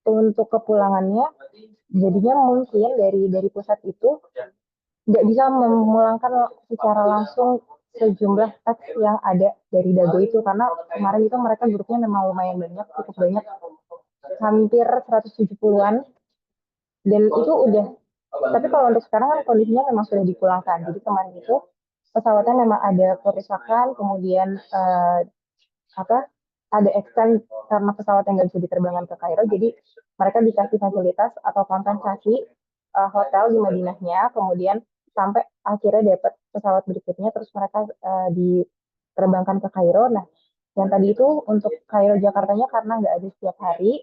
[SPEAKER 4] untuk kepulangannya jadinya mungkin dari pusat itu nggak bisa memulangkan secara langsung sejumlah teks yang ada dari Dago itu karena kemarin itu mereka grupnya memang lumayan banyak, cukup banyak, hampir 170-an dan itu udah. Tapi kalau untuk sekarang kan kondisinya memang sudah dipulangkan. Jadi kemarin itu pesawatnya memang ada kerusakan, kemudian apa ada extend karena pesawat yang nggak bisa diterbangkan ke Kairo. Jadi mereka dikasih fasilitas atau kompensasi hotel di Madinahnya, kemudian sampai akhirnya dapat pesawat berikutnya, terus mereka diterbangkan ke Kairo. Nah, yang tadi itu untuk Kairo Jakartanya karena nggak ada setiap hari,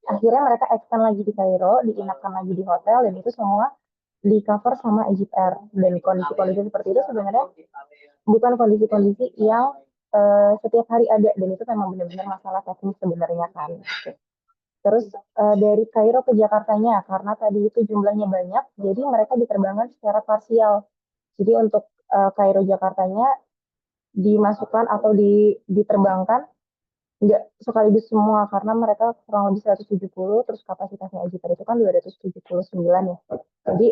[SPEAKER 4] akhirnya mereka extend lagi di Kairo, diinapkan lagi di hotel, dan itu semua di cover sama Egypt Air. Dan kondisi-kondisi seperti itu sebenarnya bukan kondisi-kondisi yang setiap hari ada, dan itu memang benar-benar masalah teknis sebenarnya kan. Terus dari Kairo ke Jakartanya, karena tadi itu jumlahnya banyak, jadi mereka diterbangkan secara parsial. Jadi untuk Kairo Jakartanya dimasukkan atau diterbangkan nggak sekaligus semua karena mereka kurang lebih 170, terus kapasitasnya Egypt itu kan 279 ya. Jadi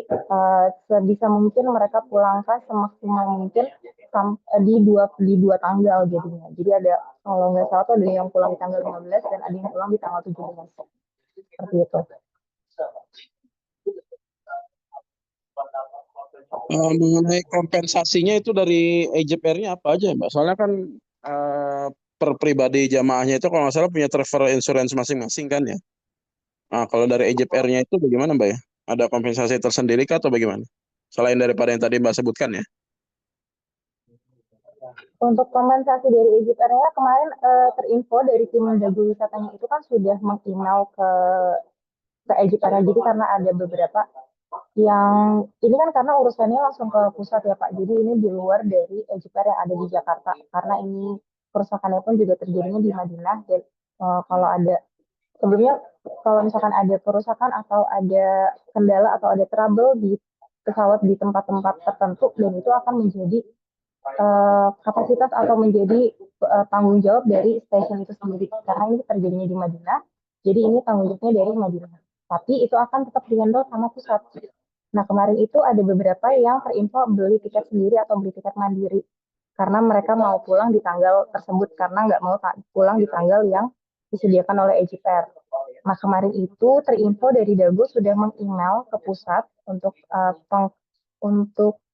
[SPEAKER 4] sebisa mungkin mereka pulangkan semaksimal mungkin di dua tanggal jadinya. Jadi ada kalau nggak salah tuh ada yang pulang di tanggal 15 dan ada yang pulang di tanggal 17. Seperti itu.
[SPEAKER 7] Mengenai kompensasinya itu dari Egypt Air-nya apa aja Mbak? Soalnya kan per pribadi jamaahnya itu kalau nggak salah punya travel insurance masing-masing kan ya. Nah, kalau dari Egypt Air-nya itu bagaimana Mbak ya? Ada kompensasi tersendiri kah atau bagaimana? Selain daripada yang tadi Mbak sebutkan ya.
[SPEAKER 4] Untuk kompensasi dari EJPR-nya kemarin terinfo dari tim Dago Wisatanya itu kan sudah meng-email ke EJPR-nya. Jadi karena ada beberapa yang ini kan karena urusannya langsung ke pusat ya Pak. Jadi ini di luar dari EJPR yang ada di Jakarta. Karena ini kerusakannya pun juga terjadinya di Madinah. Dan kalau ada sebelumnya kalau misalkan ada kerusakan atau ada kendala atau ada trouble di pesawat di tempat-tempat tertentu dan itu akan menjadi kapasitas atau menjadi tanggung jawab dari stasiun itu sendiri karena ini terjadinya di Madinah jadi ini tanggung jawabnya dari Madinah tapi itu akan tetap dihandle sama pusat. Nah kemarin itu ada beberapa yang terinfo beli tiket sendiri atau beli tiket mandiri karena mereka mau pulang di tanggal tersebut karena nggak mau pulang di tanggal yang disediakan oleh EJPR. Nah kemarin itu terinfo dari Dago sudah meng-email ke pusat untuk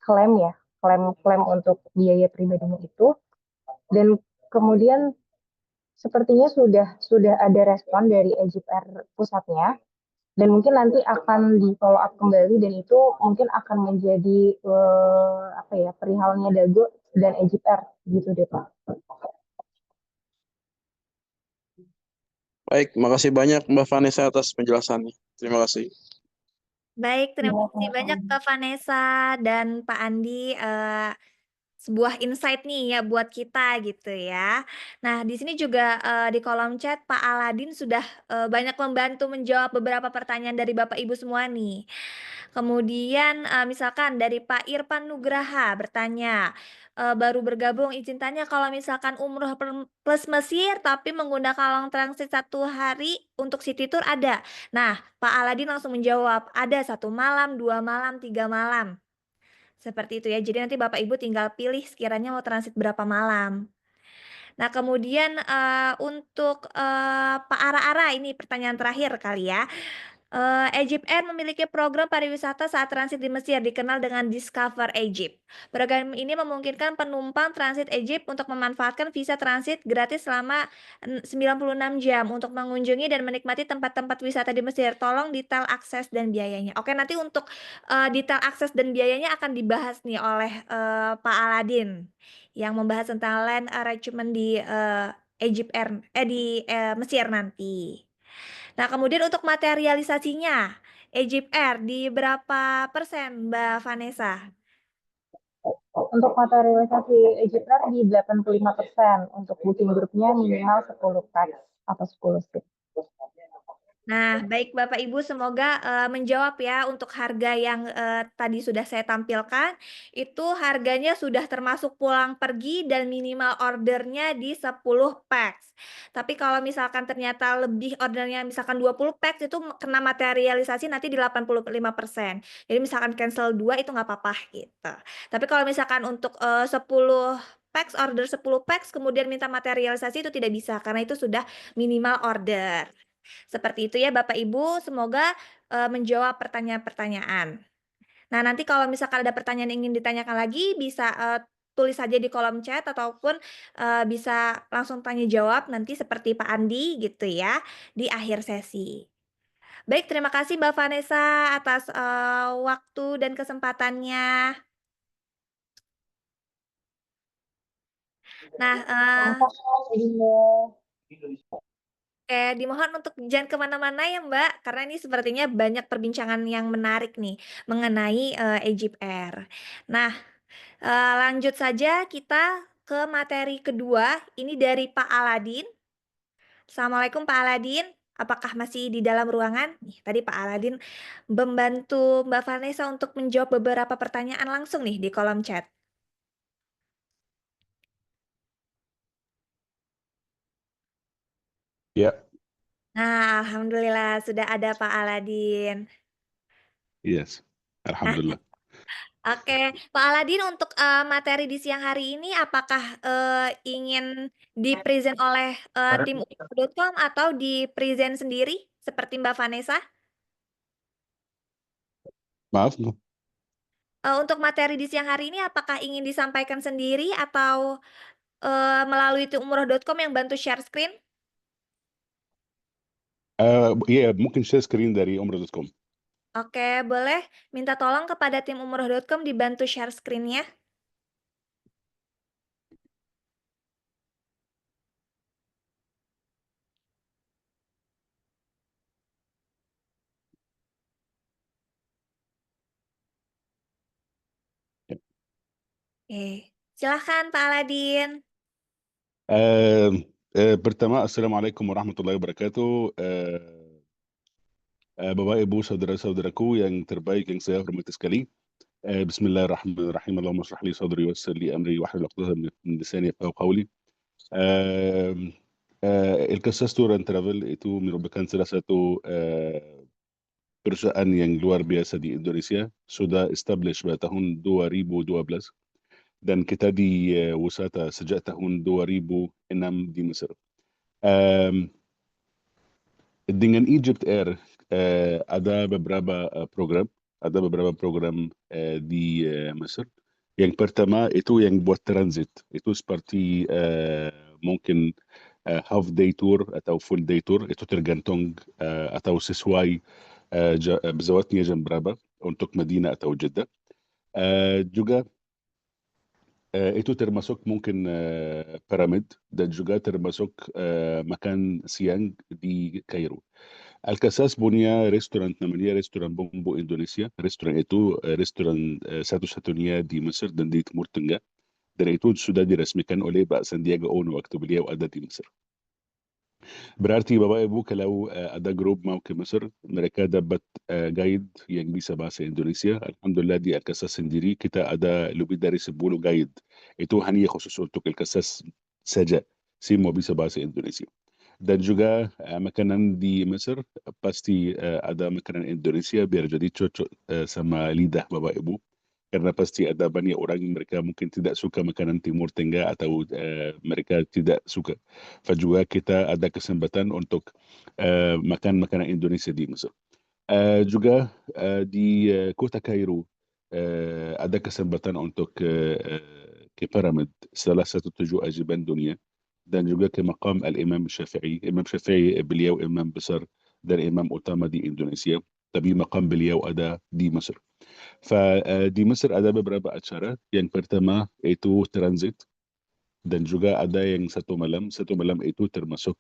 [SPEAKER 4] klaim ya, klaim untuk biaya pribadinya itu. Dan kemudian sepertinya sudah ada respon dari EJPR pusatnya. Dan mungkin nanti akan di follow up kembali dan itu mungkin akan menjadi perihalnya Dago dan EJPR gitu deh Pak.
[SPEAKER 7] Baik, makasih banyak Mbak Vanessa atas penjelasannya. Terima kasih.
[SPEAKER 1] Baik, terima kasih banyak Kak Vanessa dan Pak Andi. Sebuah insight nih ya buat kita gitu ya. Nah, di sini juga di kolom chat Pak Aladin sudah banyak membantu menjawab beberapa pertanyaan dari Bapak Ibu semua nih. Kemudian misalkan dari Pak Irfan Nugraha bertanya, baru bergabung izin tanya kalau misalkan umroh plus Mesir tapi menggunakan long transit 1 hari untuk city tour ada. Nah, Pak Aladin langsung menjawab, ada 1 malam, 2 malam, 3 malam. Seperti itu ya. Jadi nanti Bapak Ibu tinggal pilih sekiranya mau transit berapa malam. Nah, kemudian untuk Pak Ara-Ara ini pertanyaan terakhir kali ya. Egypt Air memiliki program pariwisata saat transit di Mesir dikenal dengan Discover Egypt. Program ini memungkinkan penumpang transit Egypt untuk memanfaatkan visa transit gratis selama 96 jam untuk mengunjungi dan menikmati tempat-tempat wisata di Mesir. Tolong detail akses dan biayanya. Oke, nanti untuk detail akses dan biayanya akan dibahas nih oleh Pak Aladin yang membahas tentang land arrangement di Egypt Air di Mesir nanti. Nah, kemudian untuk materialisasinya, Egypt Air di berapa persen, Mbak Vanessa?
[SPEAKER 4] Untuk materialisasi EJPR di 85%, untuk booking grupnya minimal 10 pax atau 10 seat.
[SPEAKER 1] Nah, baik Bapak Ibu, semoga menjawab ya untuk harga yang tadi sudah saya tampilkan. Itu harganya sudah termasuk pulang pergi dan minimal ordernya di 10 pax. Tapi kalau misalkan ternyata lebih ordernya misalkan 20 pax itu kena materialisasi nanti di 85%. Jadi misalkan cancel 2 itu nggak apa-apa gitu. Tapi kalau misalkan untuk 10 pax, order 10 pax kemudian minta materialisasi itu tidak bisa karena itu sudah minimal order. Seperti itu ya Bapak Ibu, semoga menjawab pertanyaan-pertanyaan. Nah, nanti kalau misalkan ada pertanyaan yang ingin ditanyakan lagi bisa tulis saja di kolom chat ataupun bisa langsung tanya jawab nanti seperti Pak Andi gitu ya di akhir sesi. Baik, terima kasih Mbak Vanessa atas waktu dan kesempatannya. Nah, dimohon untuk jangan kemana-mana ya Mbak, karena ini sepertinya banyak perbincangan yang menarik nih mengenai Egypt Air. Nah, lanjut saja kita ke materi kedua, ini dari Pak Aladin. Assalamualaikum Pak Aladin, apakah masih di dalam ruangan? Nih, tadi Pak Aladin membantu Mbak Vanessa untuk menjawab beberapa pertanyaan langsung nih di kolom chat.
[SPEAKER 3] Ya,
[SPEAKER 1] Nah, alhamdulillah sudah ada Pak Aladin.
[SPEAKER 3] yes. Alhamdulillah.
[SPEAKER 1] Oke, Pak Aladin untuk materi di siang hari ini apakah ingin di-present oleh tim umroh.com atau di-present sendiri seperti Mbak Vanessa?
[SPEAKER 3] Maaf,
[SPEAKER 1] Untuk materi di siang hari ini apakah ingin disampaikan sendiri atau melalui tim umroh.com yang bantu share screen?
[SPEAKER 3] iya mungkin share screen dari umroh.com.
[SPEAKER 1] Oke, boleh minta tolong kepada tim umroh.com dibantu share screen-nya. Oke, silahkan Pak Aladin.
[SPEAKER 3] Pertama, Assalamualaikum warahmatullahi wabarakatuh. Bapak, Ibu, saudara-saudaraku yang terbaik yang saya hormati sekali. Bismillahirrahmanirrahim. Allahumma shrah li sadri wa yassir li amri wahlul 'uqdatam min lisani yafqahu qawli. Elkasas Tour and Travel itu merupakan salah satu perusahaan yang luar biasa di Indonesia. Sudah established pada tahun 2012 dan kita di wisata sejak tahun 2006 di Mesir. Dengan Egypt Air ada beberapa program di Mesir. Yang pertama itu yang buat transit, itu seperti mungkin half day tour atau full day tour, itu tergantung atau sesuai pesawatnya jam berapa untuk Madinah atau Jeddah. Juga itu termasuk mungkin piramid dan juga termasuk makan siang di Kairo. Al-Kasas punya restoran namanya restoran Bombo Indonesia. Restoran itu restoran satu-satunya di Mesir dan di Timur Tengah. Dan itu sudah diresmikan oleh Pak Sandiaga Uno waktu beliau ada di Mesir. Berarti Bapak Ibu kalau ada grup mau ke Mesir, mereka dapat guide yang bisa bahasa Indonesia. Alhamdulillah di Al-Kasas sendiri kita ada lebih dari 10 guide. Itu hanya khusus untuk Al-Kasas saja. Semua bisa bahasa Indonesia. Dan juga makanan di Mesir pasti ada makanan Indonesia biar jadi cocok sama lidah Bapak Ibu. Karena pasti ada banyak orang mereka mungkin tidak suka makanan Timur Tengah atau mereka tidak suka. Juga kita ada kesempatan untuk makan makanan Indonesia di Mesir. Juga di kota Kairo ada kesempatan untuk ke piramid, salah satu tujuh ajaban dunia, dan juga ke maqam Al-Imam Syafi'i. Imam Syafi'i beliau imam besar dan imam utama di Indonesia, tapi maqam beliau ada di Mesir. Di Mesir ada beberapa acara. Yang pertama itu transit dan juga ada yang satu malam. Satu malam itu termasuk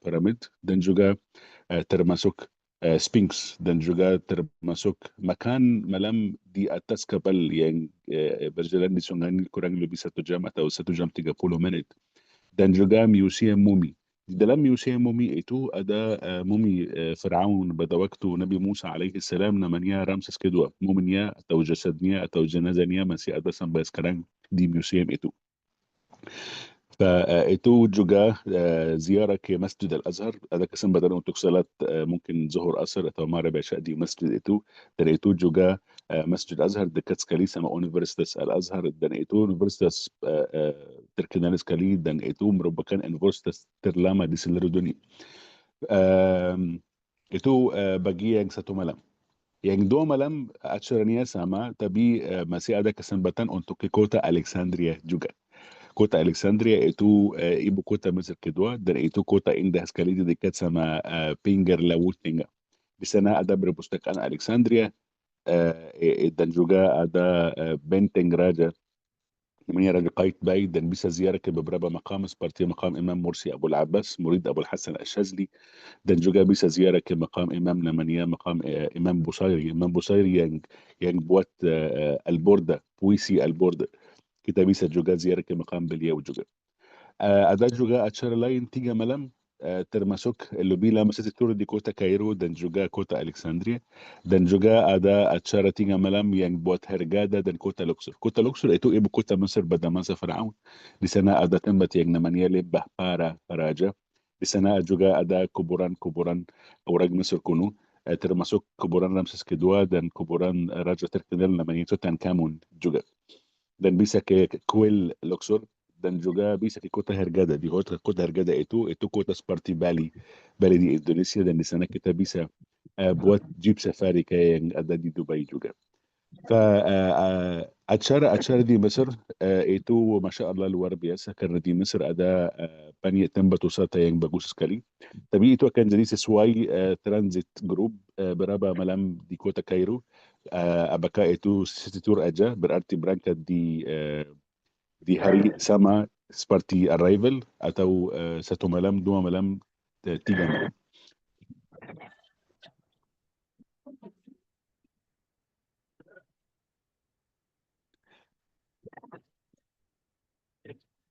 [SPEAKER 3] piramid dan juga termasuk Sphinx dan juga termasuk makan malam di atas kapal yang berjalan di Sungai Nil kurang lebih 1 jam atau 1 jam 30 menit. Dan juga museum mumi. Di dalam museum mumi itu ada mumi Firaun pada waktu Nabi Musa alaihi salam namanya Ramses kedua. Muminya atau jasadnya atau jenazahnya masih ada sampai sekarang di museum itu. Itu juga ziarah ke Masjid Al-Azhar. Ada kesempatan untuk salat mungkin zuhur asar atau maghrib isya di masjid itu. Dan itu juga Masjid Al-Azhar dekat sekali sama Universitas Al-Azhar. Dan itu universitas terkenal sekali dan itu merupakan universitas terlama di seluruh dunia. Itu bagi yang satu malam. Yang 2 malam acaranya sama, tapi masih ada kesempatan untuk ke kota Alexandria juga. Kota Alexandria itu ibu kota Mesir kedua dan itu kota indah sekali di dekat sama pinggir Laut Tengah. Di sana ada perpustakaan Alexandria dan juga ada benteng raja namanya Raja Qaitbay dan bisa ziarah ke beberapa makam seperti makam Imam Mursi Abu Al-Abbas, murid Abu Al-Hasan Al-Shazli, dan juga bisa ziarah ke makam imam namanya makam Imam Busairi. Imam Busairi yang buat Al-Burda, puisi Al-Burda. Kita bisa juga ziarah ke makam beliau juga. Ada juga acara lain 3 malam termasuk lebih lama City Tour di kota Kairo dan juga kota Alexandria. Dan juga ada acara 3 malam yang buat Hurghada dan kota Luxor. Kota Luxor itu ibu kota Mesir pada masa Firaun. Di sana ada tempat yang namanya Lembah Para Raja. Di sana juga ada kuburan-kuburan orang Mesir kuno, termasuk kuburan Ramses kedua dan kuburan raja terkenal namanya Tutankhamun juga. Dan bisa ke kuil Luxor dan juga bisa ke kota Hurghada. Di kota Hurghada itu kota seperti Bali di Indonesia dan di sana kita bisa buat jeep safari kayak yang ada di Dubai juga. Acara-acara di Mesir itu Masya Allah luar biasa karena di Mesir ada banyak tempat wisata yang bagus sekali. Tapi itu akan jadi sesuai transit group berapa malam di kota Kairo. Apakah itu city tour aja berarti berangkat di hari sama seperti arrival atau 1 malam, 2 malam, 3 malam.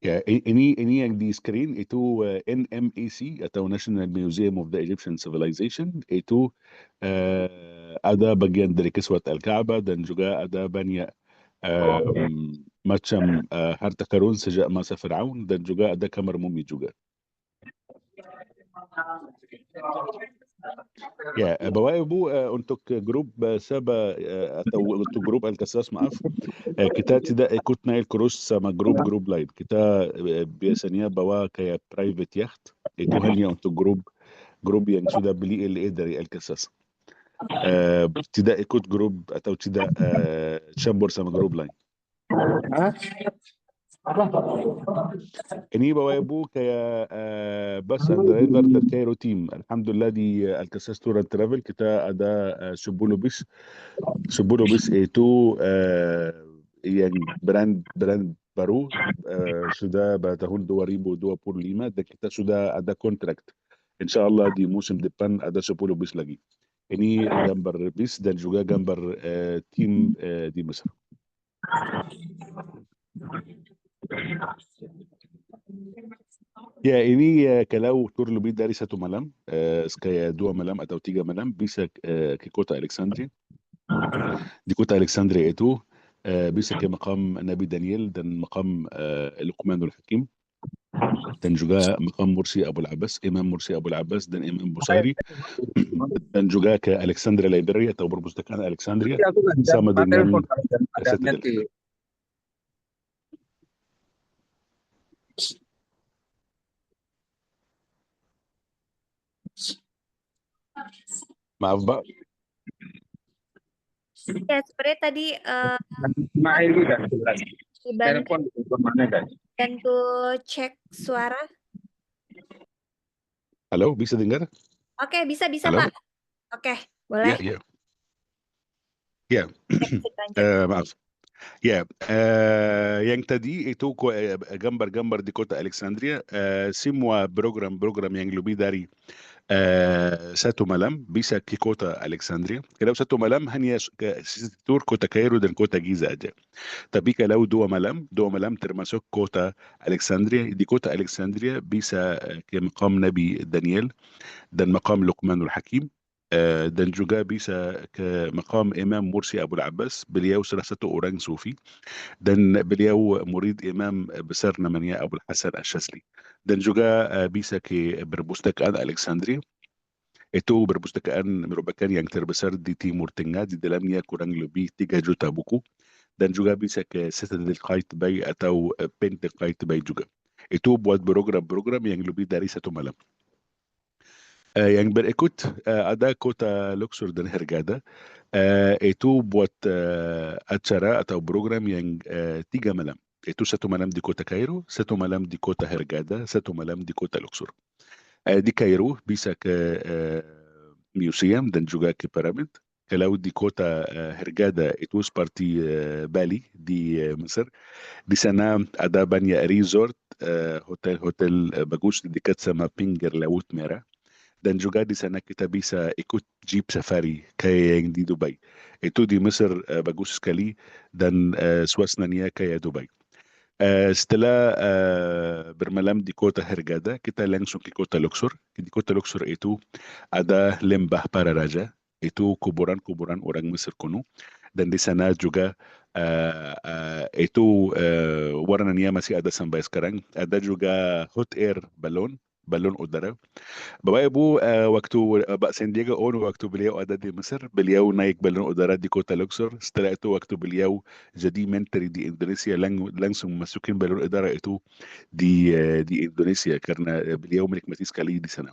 [SPEAKER 3] Ya, ini yang di screen itu NMAC atau National Museum of the Egyptian Civilization. Itu ada bagian dari kiswat Al-Ka'bah dan juga ada banyak macam harta karun sejak masa Firaun dan juga ada kamar mumi juga. Ya, Bapak Ibu, untuk grup Sabah atau untuk grup Al-Qassas, maaf, kita tidak ikut naik cruise sama grup-grup lain. Kita biasanya bawa kayak private yacht. Itu hanya untuk grup yang sudah beli LA dari Al-Qassas. Tidak ikut grup atau tidak campur sama grup lain. Ini Bapak Ibu kayak bus and driver dari Cairo team. Alhamdulillah di Al-Qassas Tour and Travel kita ada 10 bis. 10 bis itu yang brand baru sudah pada tahun 2025 dan kita sudah ada kontrak. Insya Allah di musim depan ada 10 bis lagi. Ini gambar bis dan juga gambar tim di Mesir. Ya, ini kalau tur lebih dari 1 malam, kayak 2 malam atau 3 malam bisa ke kota Alexandria. Di kota Alexandria itu bisa ke makam Nabi Daniel dan makam Luqmanul Hakim dan juga makam Mursi Abu Abbas, Imam Mursi Abu Abbas dan Imam Busairi dan juga ke Alexandria Library atau perpustakaan Alexandria sama dengan Citadel. Maaf, Pak.
[SPEAKER 1] Ya, seperti tadi bantu cek suara.
[SPEAKER 3] Halo, bisa dengar?
[SPEAKER 1] Oke, bisa
[SPEAKER 3] Halo?
[SPEAKER 1] Pak. Oke, boleh.
[SPEAKER 3] Ya. Maaf. Ya, yang tadi itu gambar-gambar di kota Alexandria, semua program-program yang lebih dari 1 malam bisa ke kota Alexandria. Kalau 1 malam hanya tur kota Kairo dan kota Giza aja. Tapi kalau 2 malam termasuk kota Alexandria. Di kota Alexandria bisa ke makam Nabi Daniel dan makam Luqmanul Hakim. Dan juga bisa ke makam Imam Mursi Abu Abbas. Beliau salah satu orang sufi dan beliau murid imam besar namanya Abu Hasan Asyazli. Dan juga bisa ke perpustakaan Alexandria. Itu perpustakaan merupakan yang terbesar di Timur Tengah. Di dalamnya kurang lebih 3 juta buku. Dan juga bisa ke Citadel Qaitbay atau Pente Qaitbay juga. Itu buat program-program yang lebih dari 1 malam. Yang berikut ada kota Luxor dan Hurghada. Itu buat acara atau program yang 3 malam. Itu 1 malam di kota Kairo, 1 malam di kota Hurghada, 1 malam di kota Luxor. Di Kairo bisa ke museum dan juga ke piramid. Kalau di kota Hurghada itu seperti Bali di Mesir. Di sana ada banyak resort, hotel bagus dekat sama pinggir Laut Merah. Dan juga di sana kita bisa ikut jeep safari kayak yang di Dubai. Itu di Mesir bagus sekali dan suasananya kayak Dubai. Setelah bermalam di kota Hurghada, kita langsung ke kota Luxor. Di kota Luxor itu ada lembah para raja. Itu kuburan-kuburan orang Mesir kuno. Dan di sana juga itu warnanya masih ada sampai sekarang. Ada juga hot air balon udara. Bapak Ibu, waktu Pak Sandiaga Uno waktu beliau ada di Mesir, beliau naik balon udara di kota Luxor. Setelah itu waktu beliau jadi menteri di Indonesia, langsung masukin balon udara itu di Indonesia karena beliau menikmati sekali di sana.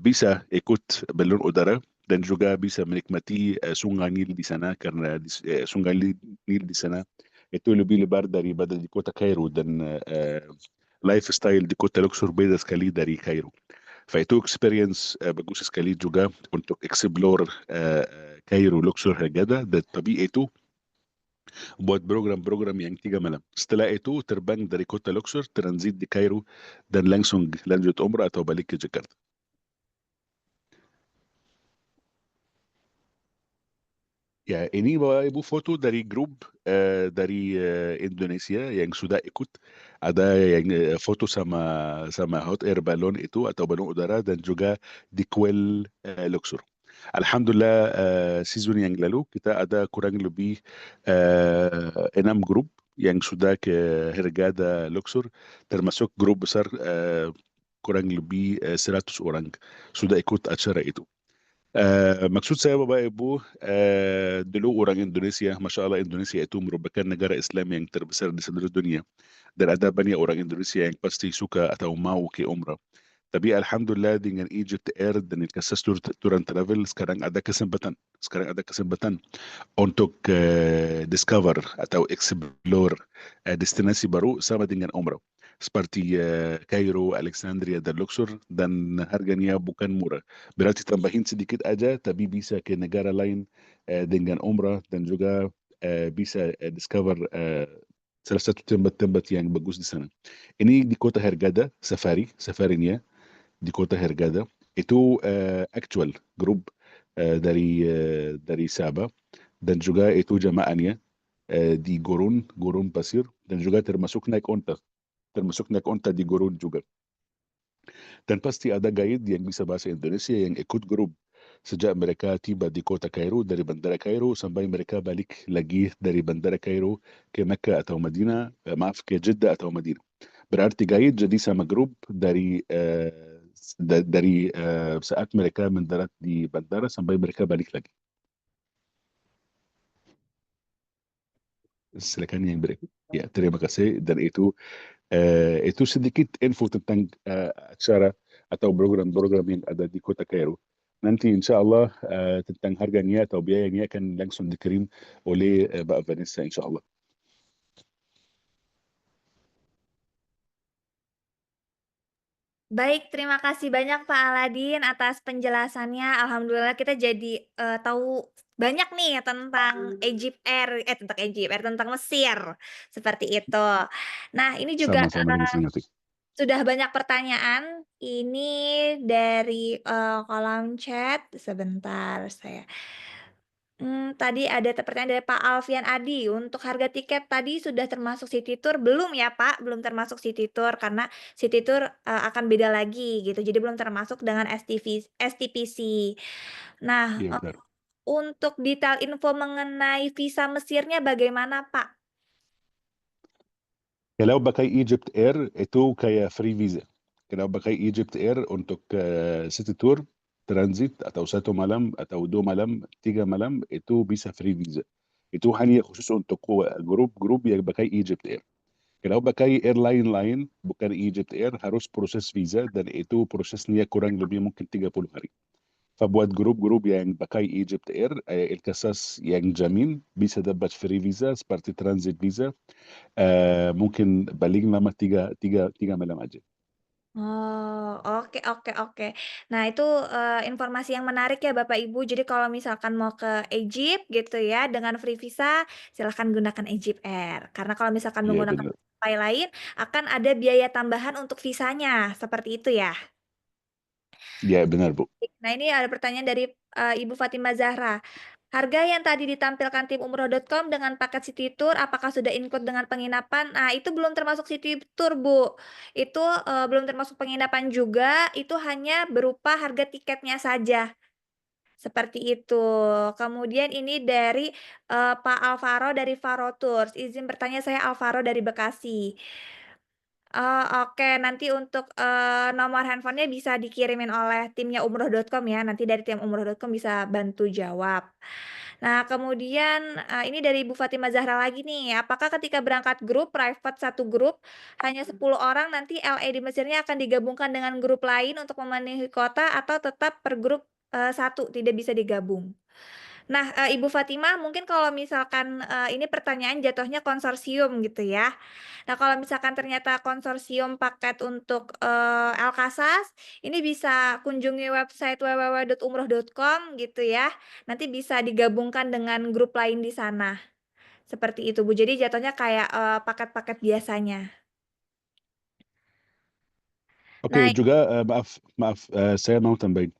[SPEAKER 3] Bisa ikut balon udara dan juga bisa menikmati sungai Nil di sana karena sungai Nil di sana itu lebih lebar daripada di kota Kairo dan lifestyle di kota Luxor beda sekali dari Kairo. Itu experience bagus sekali juga untuk explore Kairo, Luxor, Hurghada. Dan tapi itu buat program-program yang 3 malam. Setelah itu terbang dari kota Luxor, transit di Kairo dan langsung lanjut umrah atau balik ke Jakarta. Ya, ini Bapak Ibu foto dari grup dari Indonesia yang sudah ikut. Ada yang foto sama hot air balloon itu atau balon udara dan juga di Kuel Luxor. Alhamdulillah season yang lalu kita ada kurang lebih 6 grup yang sudah ke Hurghada Luxor, termasuk grup besar kurang lebih 100 orang sudah ikut acara itu. Maksud saya Bapak Ibu, dulu orang Indonesia, Masya Allah Indonesia itu merupakan negara Islam yang terbesar di seluruh dunia. Dan ada banyak orang Indonesia yang pasti suka atau mau ke umrah. Tapi Alhamdulillah dengan Egypt Air dan Kasas Tour and Travel sekarang ada kesempatan untuk discover atau explore destinasi baru sama dengan umrah. Seperti Kairo, Alexandria, dan Luxor, dan harganya bukan murah. Berarti tambahin sedikit aja, tapi bisa ke negara lain dengan umrah dan juga bisa discover salah satu tempat-tempat yang bagus di sana. Ini di kota Hurghada, safarinya di kota Hurghada. Itu actual grup dari Sabah dan juga itu jamaahnya di Gurun Pasir dan juga termasuk naik onta di Gurun juga. Dan pasti ada guide yang bisa bahasa Indonesia yang ikut grup sejak mereka tiba di kota Kairo dari bandara Kairo sampai mereka balik lagi dari bandara Kairo ke Mekah atau Madinah, ke Jeddah atau Madinah. Berarti guide jadi sama grup dari saat mereka mendarat di bandara sampai mereka balik lagi. Silakan yang berikut. Ya, terima kasih. Dan itu sedikit info tentang acara atau program-program yang ada di kota Kairo. Nanti insya Allah tentang harganya atau biayanya akan langsung dikirim oleh Mbak Vanessa insya Allah.
[SPEAKER 1] Baik, terima kasih banyak Pak Aladin atas penjelasannya. Alhamdulillah kita jadi tahu banyak nih tentang tentang Mesir seperti itu. Nah, ini juga
[SPEAKER 3] Sama-sama dengan senang hati.
[SPEAKER 1] sudah banyak pertanyaan. Ini dari kolom chat. Sebentar saya. Tadi ada pertanyaan dari Pak Alfian Adi, untuk harga tiket tadi sudah termasuk City Tour? Belum ya Pak, belum termasuk City Tour karena City Tour akan beda lagi gitu, jadi belum termasuk dengan STPC. Nah,
[SPEAKER 3] Iya benar.
[SPEAKER 1] untuk detail info mengenai visa Mesirnya bagaimana Pak?
[SPEAKER 3] Kalau pakai Egypt Air itu kayak free visa. Kalau pakai Egypt Air untuk city tour, transit atau 1 malam atau 2 malam, 3 malam itu bisa free visa. Itu hanya khusus untuk grup-grup yang pakai Egypt Air. Kalau pakai airline lain bukan Egypt Air harus proses visa dan itu prosesnya kurang lebih mungkin 30 hari. Fabuat grup-grup yang pakai Egypt Air, Kasas yang jamin bisa dapat free visa seperti transit visa. Mungkin paling lama tiga malam aja.
[SPEAKER 1] Oh, oke oke oke. Nah itu, informasi yang menarik ya Bapak Ibu. Jadi kalau misalkan mau ke Egypt gitu ya dengan free visa, silahkan gunakan Egypt Air. Karena kalau misalkan
[SPEAKER 3] Iya
[SPEAKER 1] menggunakan
[SPEAKER 3] benar.
[SPEAKER 1] maskapai lain, akan ada biaya tambahan untuk visanya, seperti itu ya?
[SPEAKER 3] Ya benar Bu.
[SPEAKER 1] Nah ini ada pertanyaan dari, Ibu Fatimah Zahra. Harga yang tadi ditampilkan tim umroh.com dengan paket City Tour apakah sudah include dengan penginapan? Nah, itu belum termasuk City Tour, Bu. Itu, belum termasuk penginapan juga, itu hanya berupa harga tiketnya saja, seperti itu. Kemudian ini dari, Pak Alvaro dari Faro Tours. Izin bertanya, saya Alvaro dari Bekasi. Oh, oke. Nanti untuk, nomor handphonenya bisa dikirimin oleh timnya umroh.com ya, nanti dari tim umroh.com bisa bantu jawab. Nah, kemudian, ini dari Ibu Fatimah Zahra lagi nih, apakah ketika berangkat grup private satu grup, hanya 10 orang nanti LA di Mesirnya akan digabungkan dengan grup lain untuk memenuhi kota atau tetap per grup, 1 tidak bisa digabung? Nah, Ibu Fatimah mungkin kalau misalkan, ini pertanyaan jatuhnya konsorsium gitu ya. Nah, kalau misalkan ternyata konsorsium paket untuk, Al-Qasas, ini bisa kunjungi website www.umroh.com gitu ya. Nanti bisa digabungkan dengan grup lain di sana. Seperti itu, Bu. Jadi jatuhnya kayak, paket-paket biasanya.
[SPEAKER 3] Oke
[SPEAKER 1] Nah
[SPEAKER 3] juga maaf saya mau tambahin.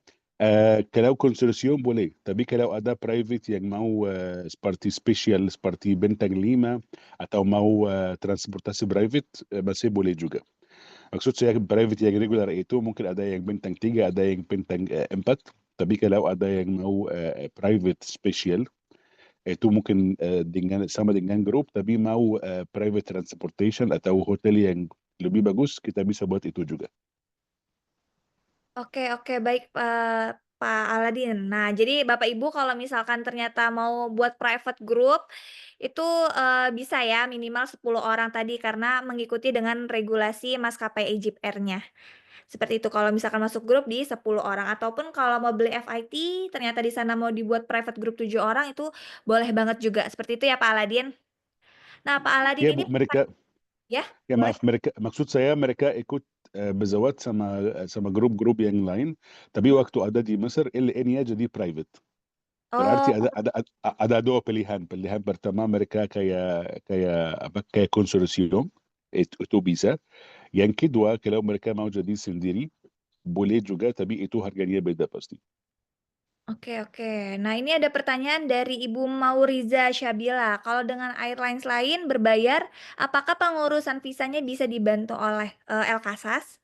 [SPEAKER 3] Kalau konsorsium boleh, tapi kalau ada private yang mau seperti spesial, seperti bintang 5 atau mau transportasi private, masih boleh juga. Maksud saya private yang regular itu mungkin ada yang bintang 3, ada yang bintang 4, tapi kalau ada yang mau private spesial, itu mungkin sama dengan grup, tapi mau private transportation atau hotel yang lebih bagus, kita bisa buat itu juga.
[SPEAKER 1] Oke oke, baik, Pak Aladin. Nah, jadi Bapak Ibu kalau misalkan ternyata mau buat private group, itu, bisa ya minimal 10 orang tadi karena mengikuti dengan regulasi maskapai Egypt Air-nya. Seperti itu kalau misalkan masuk grup di 10 orang ataupun kalau mau beli FIT ternyata di sana mau dibuat private group 7 orang itu boleh banget juga, seperti itu ya Pak Aladin? Nah Pak Aladin
[SPEAKER 3] Ya
[SPEAKER 1] ini
[SPEAKER 3] Bu, mereka
[SPEAKER 1] ya,
[SPEAKER 3] ya
[SPEAKER 1] boleh.
[SPEAKER 3] maaf, maksud saya mereka ikut bezawat sama grup-grup yang lain, tapi waktu ada di Mesir LN-nya jadi private. Berarti
[SPEAKER 1] Oh,
[SPEAKER 3] ada dua pilihan. Pilihan pertama mereka kayak konsorsium, itu bisa. Yang kedua kalau mereka mau jadi sendiri boleh juga, tapi itu harganya beda pasti.
[SPEAKER 1] oke oke. Nah ini ada pertanyaan dari Ibu Mauriza Syabila, kalau dengan airlines lain berbayar, apakah pengurusan visanya bisa dibantu oleh, Elkasas?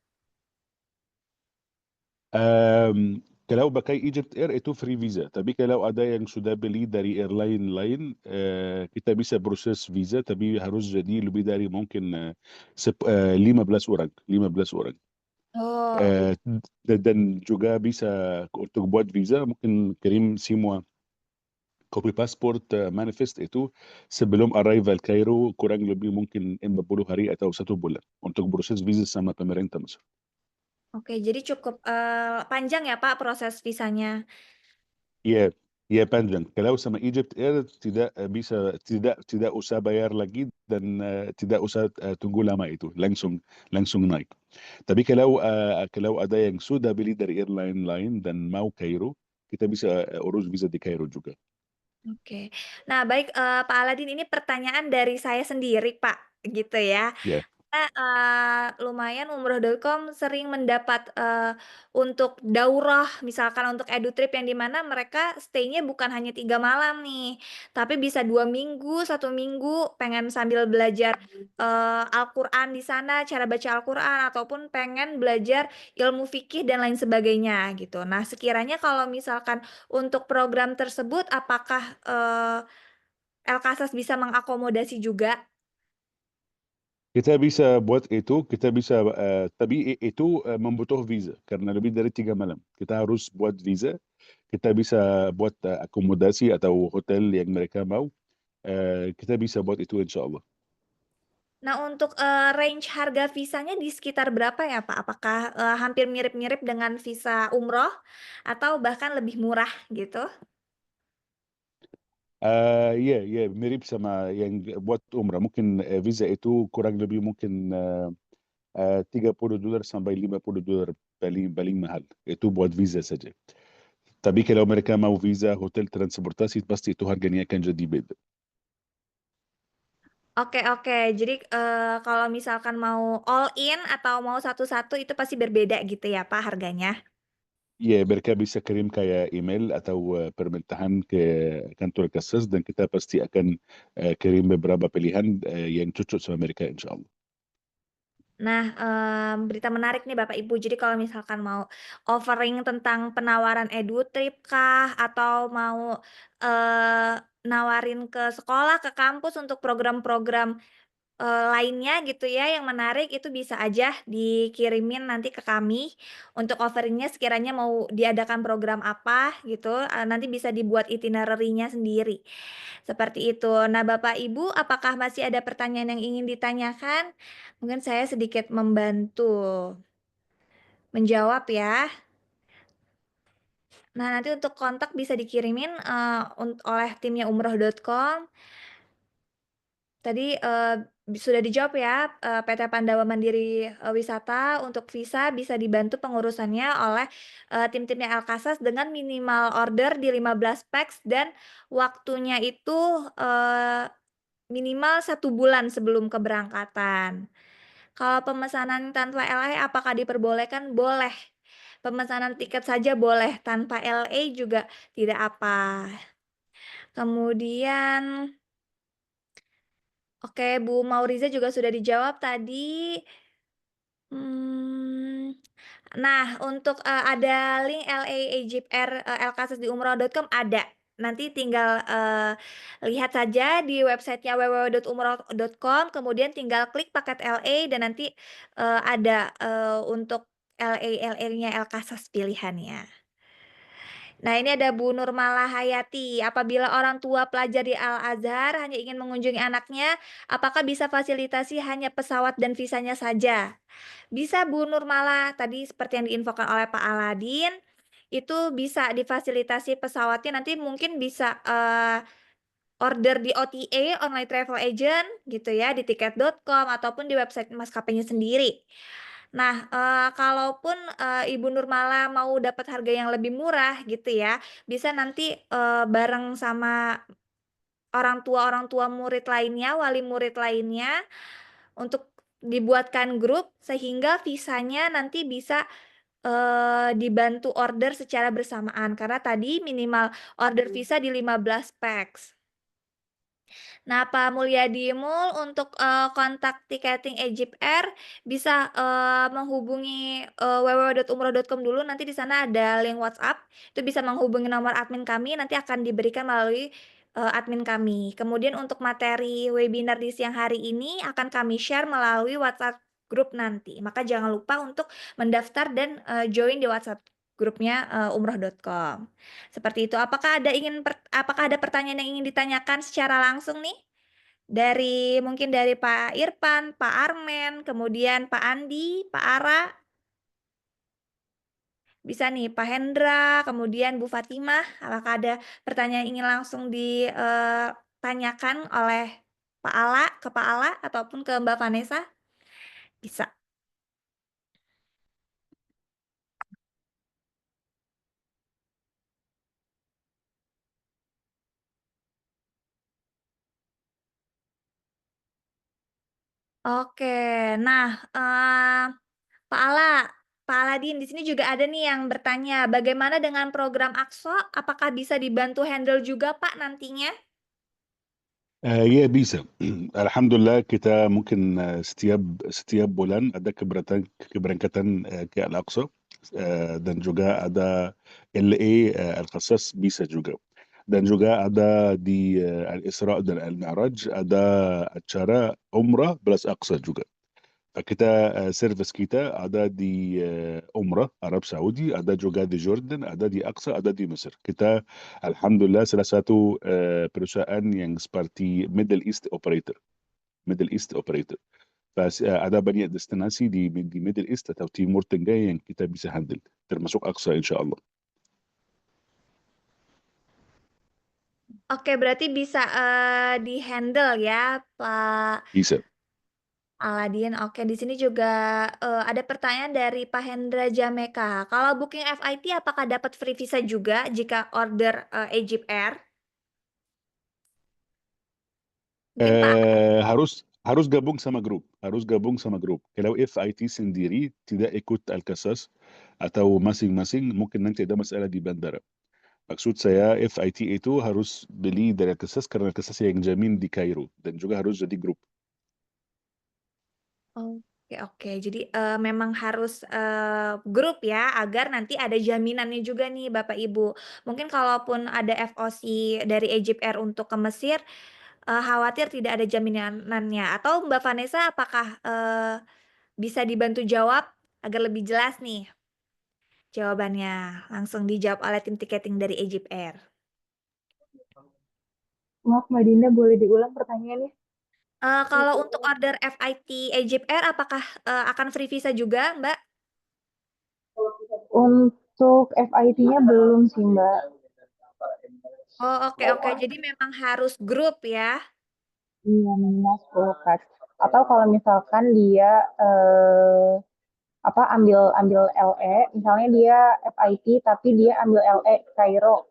[SPEAKER 3] Kalau pakai Egypt Air itu free visa, tapi kalau ada yang sudah beli dari airline lain, kita bisa proses visa, tapi harus jadi lebih dari mungkin 15 orang, 15 orang.
[SPEAKER 1] Oh, oke.
[SPEAKER 3] Dan juga bisa untuk buat visa mungkin kirim semua copy passport manifest itu sebelum arrival Cairo kurang lebih mungkin 40 hari atau 1 bulan untuk proses visa sama pemerintah Mesir.
[SPEAKER 1] Oke, jadi cukup, panjang ya Pak proses visanya?
[SPEAKER 3] Iya, iya panjang. Kalau sama Egypt Air tidak usah bayar lagi dan tidak usah tunggu lama itu, langsung naik. Tapi kalau ada yang sudah beli dari airline lain dan mau Cairo, kita bisa urus visa di Cairo juga.
[SPEAKER 1] Oke. Nah baik, Pak Aladin ini pertanyaan dari saya sendiri Pak, gitu ya.
[SPEAKER 3] Ya.
[SPEAKER 1] Karena, lumayan umroh.com sering mendapat, untuk daurah misalkan untuk edutrip yang di mana mereka stay-nya bukan hanya 3 malam nih, tapi bisa 2 minggu, 1 minggu pengen sambil belajar, Al-Qur'an di sana, cara baca Al-Qur'an ataupun pengen belajar ilmu fikih dan lain sebagainya gitu. Nah sekiranya kalau misalkan untuk program tersebut apakah, Elkasas bisa mengakomodasi juga?
[SPEAKER 3] Kita bisa buat itu, tapi itu membutuh visa karena lebih dari 3 malam. Kita harus buat visa, kita bisa buat akomodasi atau hotel yang mereka mau. Kita bisa buat itu insya Allah.
[SPEAKER 1] Nah untuk, range harga visanya di sekitar berapa ya Pak? Apakah, hampir mirip-mirip dengan visa umroh atau bahkan lebih murah gitu?
[SPEAKER 3] Iya, iya mirip sama yang buat umrah. Mungkin visa itu kurang lebih mungkin $30 sampai $50 paling mahal. Itu buat visa saja. Tapi kalau mereka mau visa, hotel, transportasi, pasti itu harganya akan jadi beda.
[SPEAKER 1] Oke oke. Jadi, kalau misalkan mau all in atau mau satu-satu itu pasti berbeda gitu ya Pak harganya?
[SPEAKER 3] Iya, mereka bisa kirim kayak email atau permintaan ke kantor kasas dan kita pasti akan kirim beberapa pilihan yang cocok sama mereka insya Allah.
[SPEAKER 1] Nah, berita menarik nih Bapak Ibu. Jadi kalau misalkan mau offering tentang penawaran edutrip kah, atau mau, nawarin ke sekolah, ke kampus untuk program-program, lainnya gitu ya yang menarik, itu bisa aja dikirimin nanti ke kami untuk offering-nya sekiranya mau diadakan program apa gitu, nanti bisa dibuat itinerary-nya sendiri, seperti itu. Nah Bapak Ibu, apakah masih ada pertanyaan yang ingin ditanyakan? Mungkin saya sedikit membantu menjawab ya. Nah, nanti untuk kontak bisa dikirimin, oleh timnya umroh.com. Tadi, sudah dijawab ya, PT Pandawa Mandiri, Wisata untuk visa bisa dibantu pengurusannya oleh, tim-timnya Elkasas dengan minimal order di 15 pax dan waktunya itu, minimal 1 bulan sebelum keberangkatan. Kalau pemesanan tanpa LA apakah diperbolehkan? Boleh. Pemesanan tiket saja boleh, tanpa LA juga tidak apa. Kemudian, oke, Bu Mauriza juga sudah dijawab tadi. Hmm, Nah, untuk ada link LA Egypt Air LKSS di umroh.com ada. Nanti tinggal lihat saja di websitenya www.umroh.com, kemudian tinggal klik paket LA dan nanti ada untuk LA-nya LKSS pilihannya. Nah, ini ada Bu Nurmala Hayati. Apabila orang tua pelajar di Al-Azhar hanya ingin mengunjungi anaknya, apakah bisa fasilitasi hanya pesawat dan visanya saja? Bisa Bu Nurmala, tadi seperti yang diinfokan oleh Pak Aladin, itu bisa difasilitasi pesawatnya, nanti mungkin bisa order di OTA, online travel agent, gitu ya, di tiket.com ataupun di website maskapainya sendiri. Nah, kalaupun Ibu Nurmala mau dapat harga yang lebih murah gitu ya, bisa nanti bareng sama orang tua murid lainnya, wali murid lainnya, untuk dibuatkan grup sehingga visanya nanti bisa dibantu order secara bersamaan, karena tadi minimal order visa di 15 pax. Nah, Pak Mulyadi Mul, untuk kontak tiketing Egypt Air bisa menghubungi www.umroh.com dulu, nanti di sana ada link WhatsApp, itu bisa menghubungi nomor admin kami, nanti akan diberikan melalui admin kami. Kemudian untuk materi webinar di siang hari ini akan kami share melalui WhatsApp grup nanti. Maka jangan lupa untuk mendaftar dan join di WhatsApp grupnya umroh.com. Seperti itu. Apakah ada pertanyaan yang ingin ditanyakan secara langsung nih? Mungkin dari Pak Irfan, Pak Armen, kemudian Pak Andi, Pak Ara. Bisa nih Pak Hendra, kemudian Bu Fatimah. Apakah ada pertanyaan yang ingin langsung ditanyakan oleh Pak Ala, ke Pak Ala ataupun ke Mbak Vanessa? Bisa. Oke, nah Pak Ala, Pak Aladin di sini juga ada nih yang bertanya, bagaimana dengan program Akso? Apakah bisa dibantu handle juga Pak nantinya?
[SPEAKER 3] Ya bisa. Alhamdulillah kita mungkin setiap bulan ada keberangkatan ke Al-Aqsa, dan juga ada LA Al-Qasas bisa juga. Dan juga ada di Al-Isra dan Al-Mi'raj ada acara Umrah plus Aqsa juga. Kita service kita ada di Umrah Arab Saudi, ada juga di Jordan, ada di Aqsa, ada di Mesir. Kita alhamdulillah salah satu perusahaan yang seperti Middle East operator. Ada banyak destinasi di Middle East atau Timur Tengah yang kita bisa handle, termasuk Aqsa insya Allah.
[SPEAKER 1] Oke, berarti bisa di-handle ya, Pak
[SPEAKER 3] Bisa.
[SPEAKER 1] Aladin. Oke, di sini juga ada pertanyaan dari Pak Hendra Jameka. Kalau booking FIT apakah dapat free visa juga jika order Egypt Air? Mungkin Pak.
[SPEAKER 3] Harus gabung sama grup, Kalau FIT sendiri tidak ikut Al-Qasas atau masing-masing, mungkin nanti ada masalah di bandara. Maksud saya FIT itu harus beli dari Al-Qasas karena Al-Qasas yang jamin di Kairo, dan juga harus jadi grup.
[SPEAKER 1] Oke, oke. Jadi memang harus grup ya, agar nanti ada jaminannya juga nih Bapak Ibu. Mungkin kalaupun ada FOC dari Egypt Air untuk ke Mesir, khawatir tidak ada jaminannya. Atau Mbak Vanessa, apakah bisa dibantu jawab agar lebih jelas nih jawabannya? Langsung dijawab oleh tim tiketing dari Egypt Air.
[SPEAKER 4] Maaf Mbak Dinda, boleh diulang pertanyaannya?
[SPEAKER 1] Kalau untuk order FIT Egypt Air, apakah akan free visa juga, Mbak?
[SPEAKER 4] Untuk FIT-nya belum sih Mbak.
[SPEAKER 1] Oh, oke, oke. Jadi memang harus grup ya.
[SPEAKER 4] Iya, minimal 10 pax. Atau kalau misalkan dia ambil LE, misalnya dia FIT tapi dia ambil LE Kairo.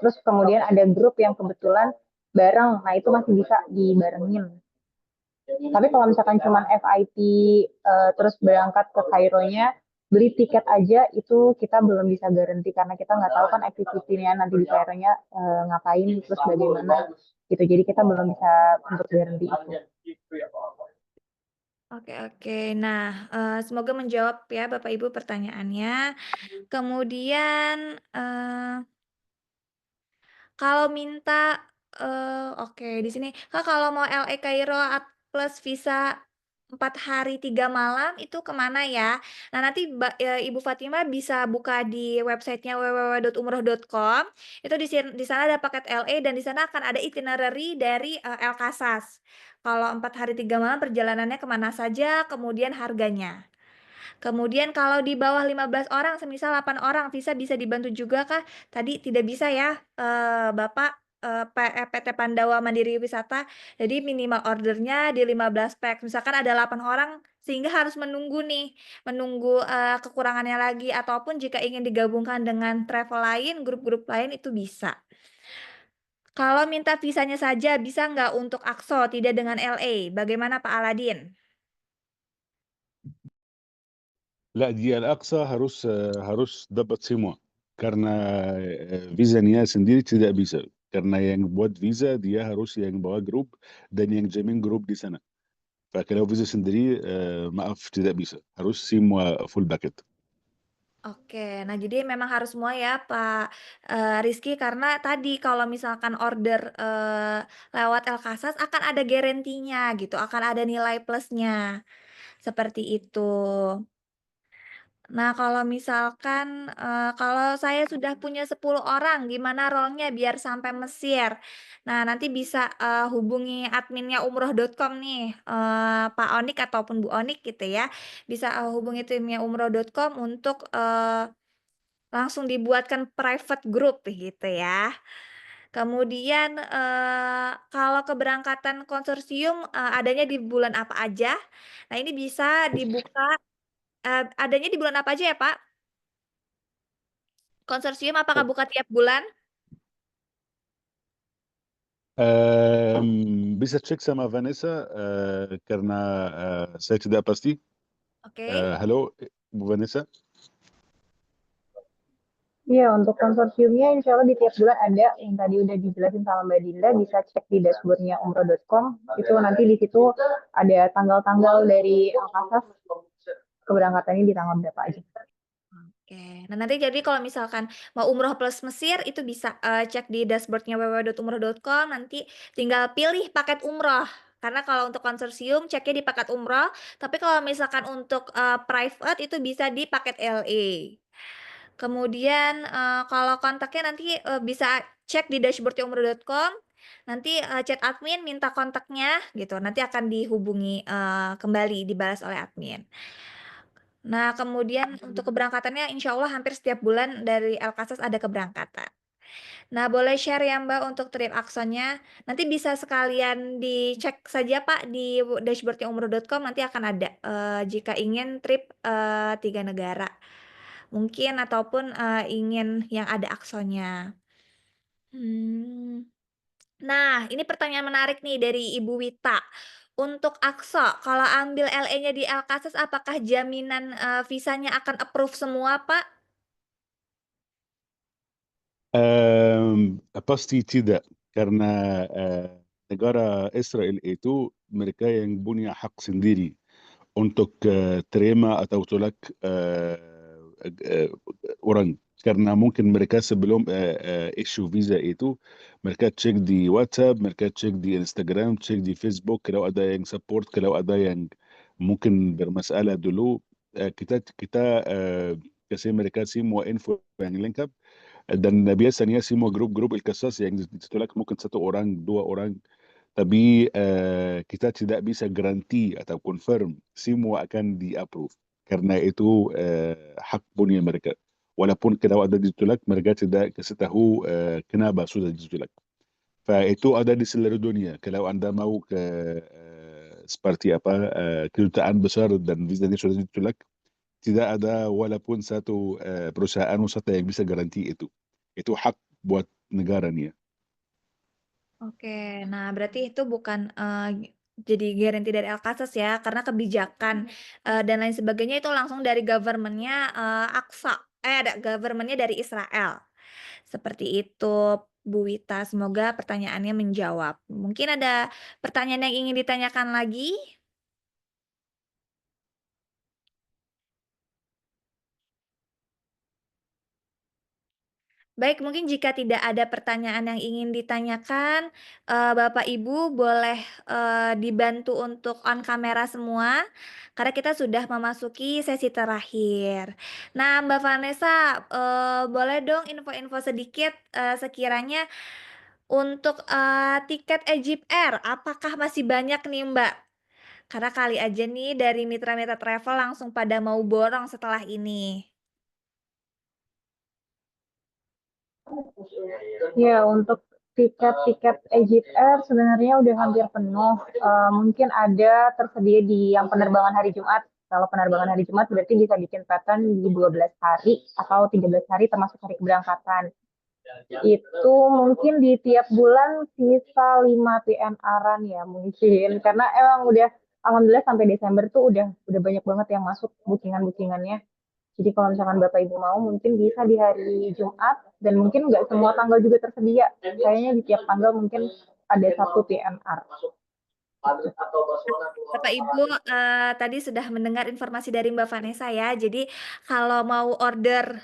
[SPEAKER 4] Terus kemudian ada grup yang kebetulan bareng, nah itu masih bisa dibarengin. Tapi kalau misalkan cuma FIT terus berangkat ke Kaironya, beli tiket aja itu kita belum bisa garansi karena kita nggak tahu kan activity-nya nanti di Kaironya ngapain terus bagaimana gitu. Jadi kita belum bisa untuk garansi itu.
[SPEAKER 1] Oke. Nah, semoga menjawab ya Bapak Ibu pertanyaannya. Kemudian, kalau minta, oke di sini, Kak, kalau mau LA Kairo plus visa 4 hari 3 malam itu kemana ya? Nah, nanti Ibu Fatimah bisa buka di websitenya www.umroh.com, itu di sana ada paket LA dan di sana akan ada itinerary dari, El Casas. Kalau 4 hari 3 malam perjalanannya kemana saja, kemudian harganya. Kemudian kalau di bawah 15 orang, semisal 8 orang, visa bisa dibantu juga kah? Tadi tidak bisa ya, Bapak, PT Pandawa Mandiri Wisata. Jadi minimal ordernya di 15 pack. Misalkan ada 8 orang, sehingga harus menunggu nih, kekurangannya lagi, ataupun jika ingin digabungkan dengan travel lain, grup-grup lain itu bisa. Kalau minta visanya saja bisa nggak untuk Aqsa, tidak dengan LA? Bagaimana Pak Aladin?
[SPEAKER 3] لا دي الأقصى harus dapat semua karena visanya sendiri tidak bisa karena yang buat visa dia harus yang bawa grup dan yang jamin grup di sana. Kalau visa sendiri maaf tidak bisa, harus semua full bucket.
[SPEAKER 1] Oke, nah jadi memang harus semua ya Pak, Rizky karena tadi kalau misalkan order, lewat El Casas akan ada guarantee-nya gitu, akan ada nilai plusnya, seperti itu. Nah kalau misalkan, kalau saya sudah punya 10 orang gimana roll-nya biar sampai Mesir? Nah nanti bisa, hubungi adminnya umroh.com nih, Pak Onik ataupun Bu Onik gitu ya, bisa, hubungi timnya umroh.com untuk, langsung dibuatkan private group gitu ya. Kemudian, kalau keberangkatan konsorsium, adanya di bulan apa aja? Nah ini bisa dibuka, adanya di bulan apa aja ya Pak? Konsorsium apakah buka tiap bulan?
[SPEAKER 3] Bisa cek sama Vanessa karena saya tidak pasti.
[SPEAKER 1] Oke.
[SPEAKER 3] Halo Bu Vanessa.
[SPEAKER 4] Iya, untuk konsorsiumnya insya Allah di tiap bulan ada yang tadi udah dijelasin sama Mbak Dinda, bisa cek di dashboardnya umroh.com. Itu nanti di situ ada tanggal-tanggal dari Al-Kasas keberangkatannya di tanggal berapa aja.
[SPEAKER 1] Oke. Nah nanti jadi kalau misalkan mau umroh plus Mesir itu bisa, cek di dashboardnya www.umroh.com nanti tinggal pilih paket umroh. Karena kalau untuk konsorsium ceknya di paket umroh, tapi kalau misalkan untuk, private itu bisa di paket LA. Kemudian, kalau kontaknya nanti, bisa cek di dashboard umroh.com, nanti, chat admin minta kontaknya gitu, nanti akan dihubungi, kembali dibalas oleh admin. Nah kemudian untuk keberangkatannya insya Allah hampir setiap bulan dari El Casas ada keberangkatan. Nah boleh share ya Mbak untuk trip Aqsa-nya, nanti bisa sekalian dicek saja Pak di dashboard umroh.com nanti akan ada, jika ingin trip, 3 negara. Mungkin ataupun, ingin yang ada Aqsa-nya. Nah ini pertanyaan menarik nih dari Ibu Wita. Untuk Aqsa, kalau ambil LE-nya di El Casas apakah jaminan, visanya akan approve semua Pak?
[SPEAKER 3] Pasti tidak karena negara Israel itu mereka yang punya hak sendiri untuk terima atau tolak orang karena mungkin mereka sebelum issue visa itu mereka cek di WhatsApp, mereka cek di Instagram, cek di Facebook kalau ada yang support, kalau ada yang mungkin bermasalah dulu kita kasih mereka semua info yang lengkap dan biasanya semua grup-grup El Casas yang ditolak mungkin 1 orang, 2 orang tapi kita tidak bisa garanti atau confirm semua akan di-approve karena itu hak punya mereka. Walaupun kalau ada ditolak, mereka tidak kasih tahu kenapa sudah ditolak. Itu ada di seluruh dunia. Kalau Anda mau ke seperti apa kedutaan besar dan visanya sudah ditolak, tidak ada walaupun satu perusahaan wisata yang bisa garanti itu. Itu hak buat negaranya.
[SPEAKER 1] Oke, nah berarti itu bukan, jadi guarantee dari Al-Qasas ya, karena kebijakan, dan lain sebagainya itu langsung dari government-nya, Aqsa ada government-nya dari Israel. Seperti itu, Bu Wita, semoga pertanyaannya menjawab. Mungkin ada pertanyaan yang ingin ditanyakan lagi? Baik, mungkin jika tidak ada pertanyaan yang ingin ditanyakan, Bapak Ibu boleh, dibantu untuk on kamera semua, karena kita sudah memasuki sesi terakhir. Nah, Mbak Vanessa, boleh dong info-info sedikit, sekiranya untuk, tiket Egypt Air, apakah masih banyak nih, Mbak? Karena kali aja nih dari mitra-mitra travel langsung pada mau borong setelah ini.
[SPEAKER 4] Ya, untuk tiket-tiket Egypt Air sebenarnya udah hampir penuh. Mungkin ada tersedia di yang penerbangan hari Jumat. Kalau penerbangan hari Jumat berarti bisa bikin pattern di 12 hari atau 13 hari termasuk hari keberangkatan. Itu mungkin di tiap bulan sisa 5 PNR-an ya mungkin. Karena emang udah alhamdulillah sampai Desember tuh udah banyak banget yang masuk bookingan-bookingannya. Jadi kalau misalkan Bapak Ibu mau mungkin bisa di hari Jumat dan mungkin nggak semua tanggal juga tersedia. Kayaknya di tiap tanggal mungkin ada 1 PNR.
[SPEAKER 1] Bapak Ibu, tadi sudah mendengar informasi dari Mbak Vanessa ya. Jadi kalau mau order,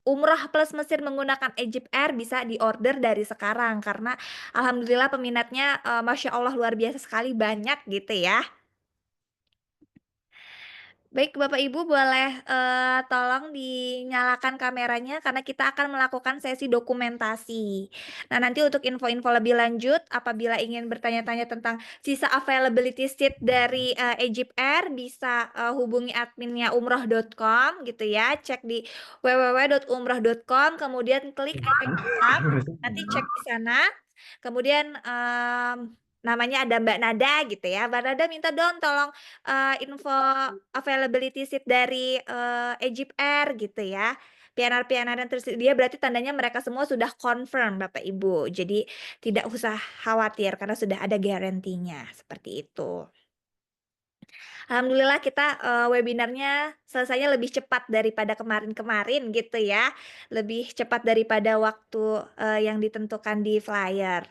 [SPEAKER 1] umroh plus Mesir menggunakan Egypt Air bisa diorder dari sekarang karena alhamdulillah peminatnya, Masya Allah luar biasa sekali banyak gitu ya. Baik, Bapak Ibu boleh, tolong dinyalakan kameranya karena kita akan melakukan sesi dokumentasi. Nah, nanti untuk info-info lebih lanjut apabila ingin bertanya-tanya tentang sisa availability seat dari, Egypt Air bisa, hubungi adminnya umroh.com gitu ya, cek di www.umroh.com kemudian klik icon up, nanti cek di sana, kemudian, namanya ada Mbak Nada gitu ya, Mbak Nada minta dong tolong info availability seat dari, Egypt Air gitu ya. PNR-PNR yang tersedia berarti tandanya mereka semua sudah confirm Bapak Ibu. Jadi tidak usah khawatir karena sudah ada guarantee-nya, seperti itu. Alhamdulillah kita, webinarnya selesainya lebih cepat daripada kemarin-kemarin gitu ya. Lebih cepat daripada waktu, yang ditentukan di flyer.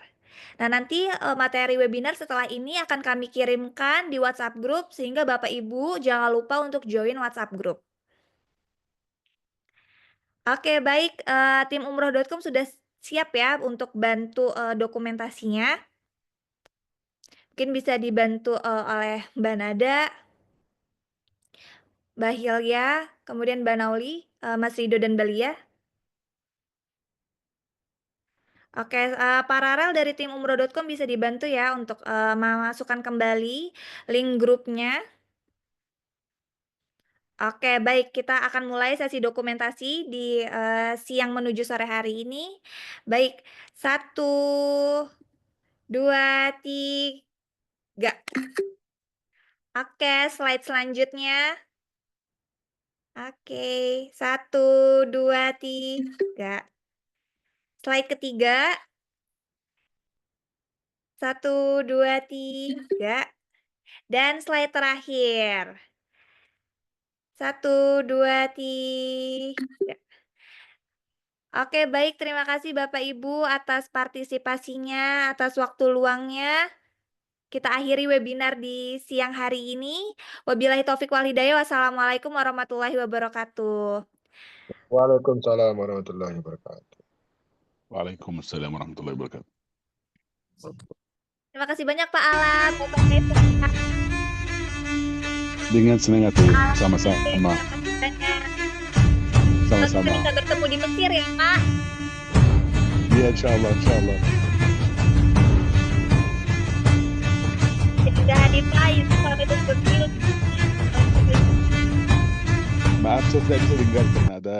[SPEAKER 1] Nah, nanti, materi webinar setelah ini akan kami kirimkan di WhatsApp group sehingga Bapak Ibu jangan lupa untuk join WhatsApp group. Oke, baik, tim umroh.com sudah siap ya untuk bantu, dokumentasinya. Mungkin bisa dibantu, oleh Mbak Nada, Mbak Hilya, kemudian Mbak Nauli, Mas Rido dan Mbak Lia. Oke, Pak Rarel dari tim umroh.com bisa dibantu ya untuk, memasukkan kembali link grupnya. Oke, baik, kita akan mulai sesi dokumentasi di, siang menuju sore hari ini. Baik, 1, 2, 3. Oke, slide selanjutnya. Oke, 1, 2, 3. Slide ketiga. 1, 2, 3. Dan slide terakhir. 1, 2, 3. Oke, baik, terima kasih Bapak Ibu atas partisipasinya, atas waktu luangnya. Kita akhiri webinar di siang hari ini. Wabillahi taufik wal hidayah. Wassalamualaikum warahmatullahi wabarakatuh.
[SPEAKER 2] Waalaikumsalam warahmatullahi wabarakatuh.
[SPEAKER 3] Waalaikumsalam warahmatullahi wabarakatuh.
[SPEAKER 1] Terima kasih banyak Pak Alat, Bapak Nesa.
[SPEAKER 3] Dengan senang hati, sama-sama. Sama-sama.
[SPEAKER 1] Kita bertemu di Mesir ya Pak.
[SPEAKER 3] Ya, insyaallah, insyaallah.
[SPEAKER 1] Sudah hadir Pak, sampai bertemu.
[SPEAKER 3] Maaf, saya tidak bisa dengar karena ada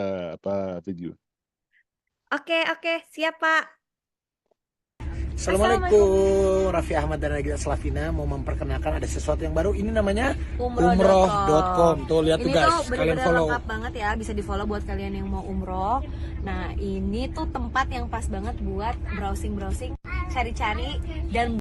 [SPEAKER 3] video.
[SPEAKER 1] Oke, siap Pak.
[SPEAKER 8] Assalamualaikum, Raffi Ahmad dan Nagita Slavina mau memperkenalkan ada sesuatu yang baru. Ini namanya umroh.com. Tuh lihat tuh guys, kalian follow.
[SPEAKER 9] Lengkap banget ya, bisa di follow buat kalian yang mau umroh. Nah, ini tuh tempat yang pas banget buat browsing-browsing, cari-cari dan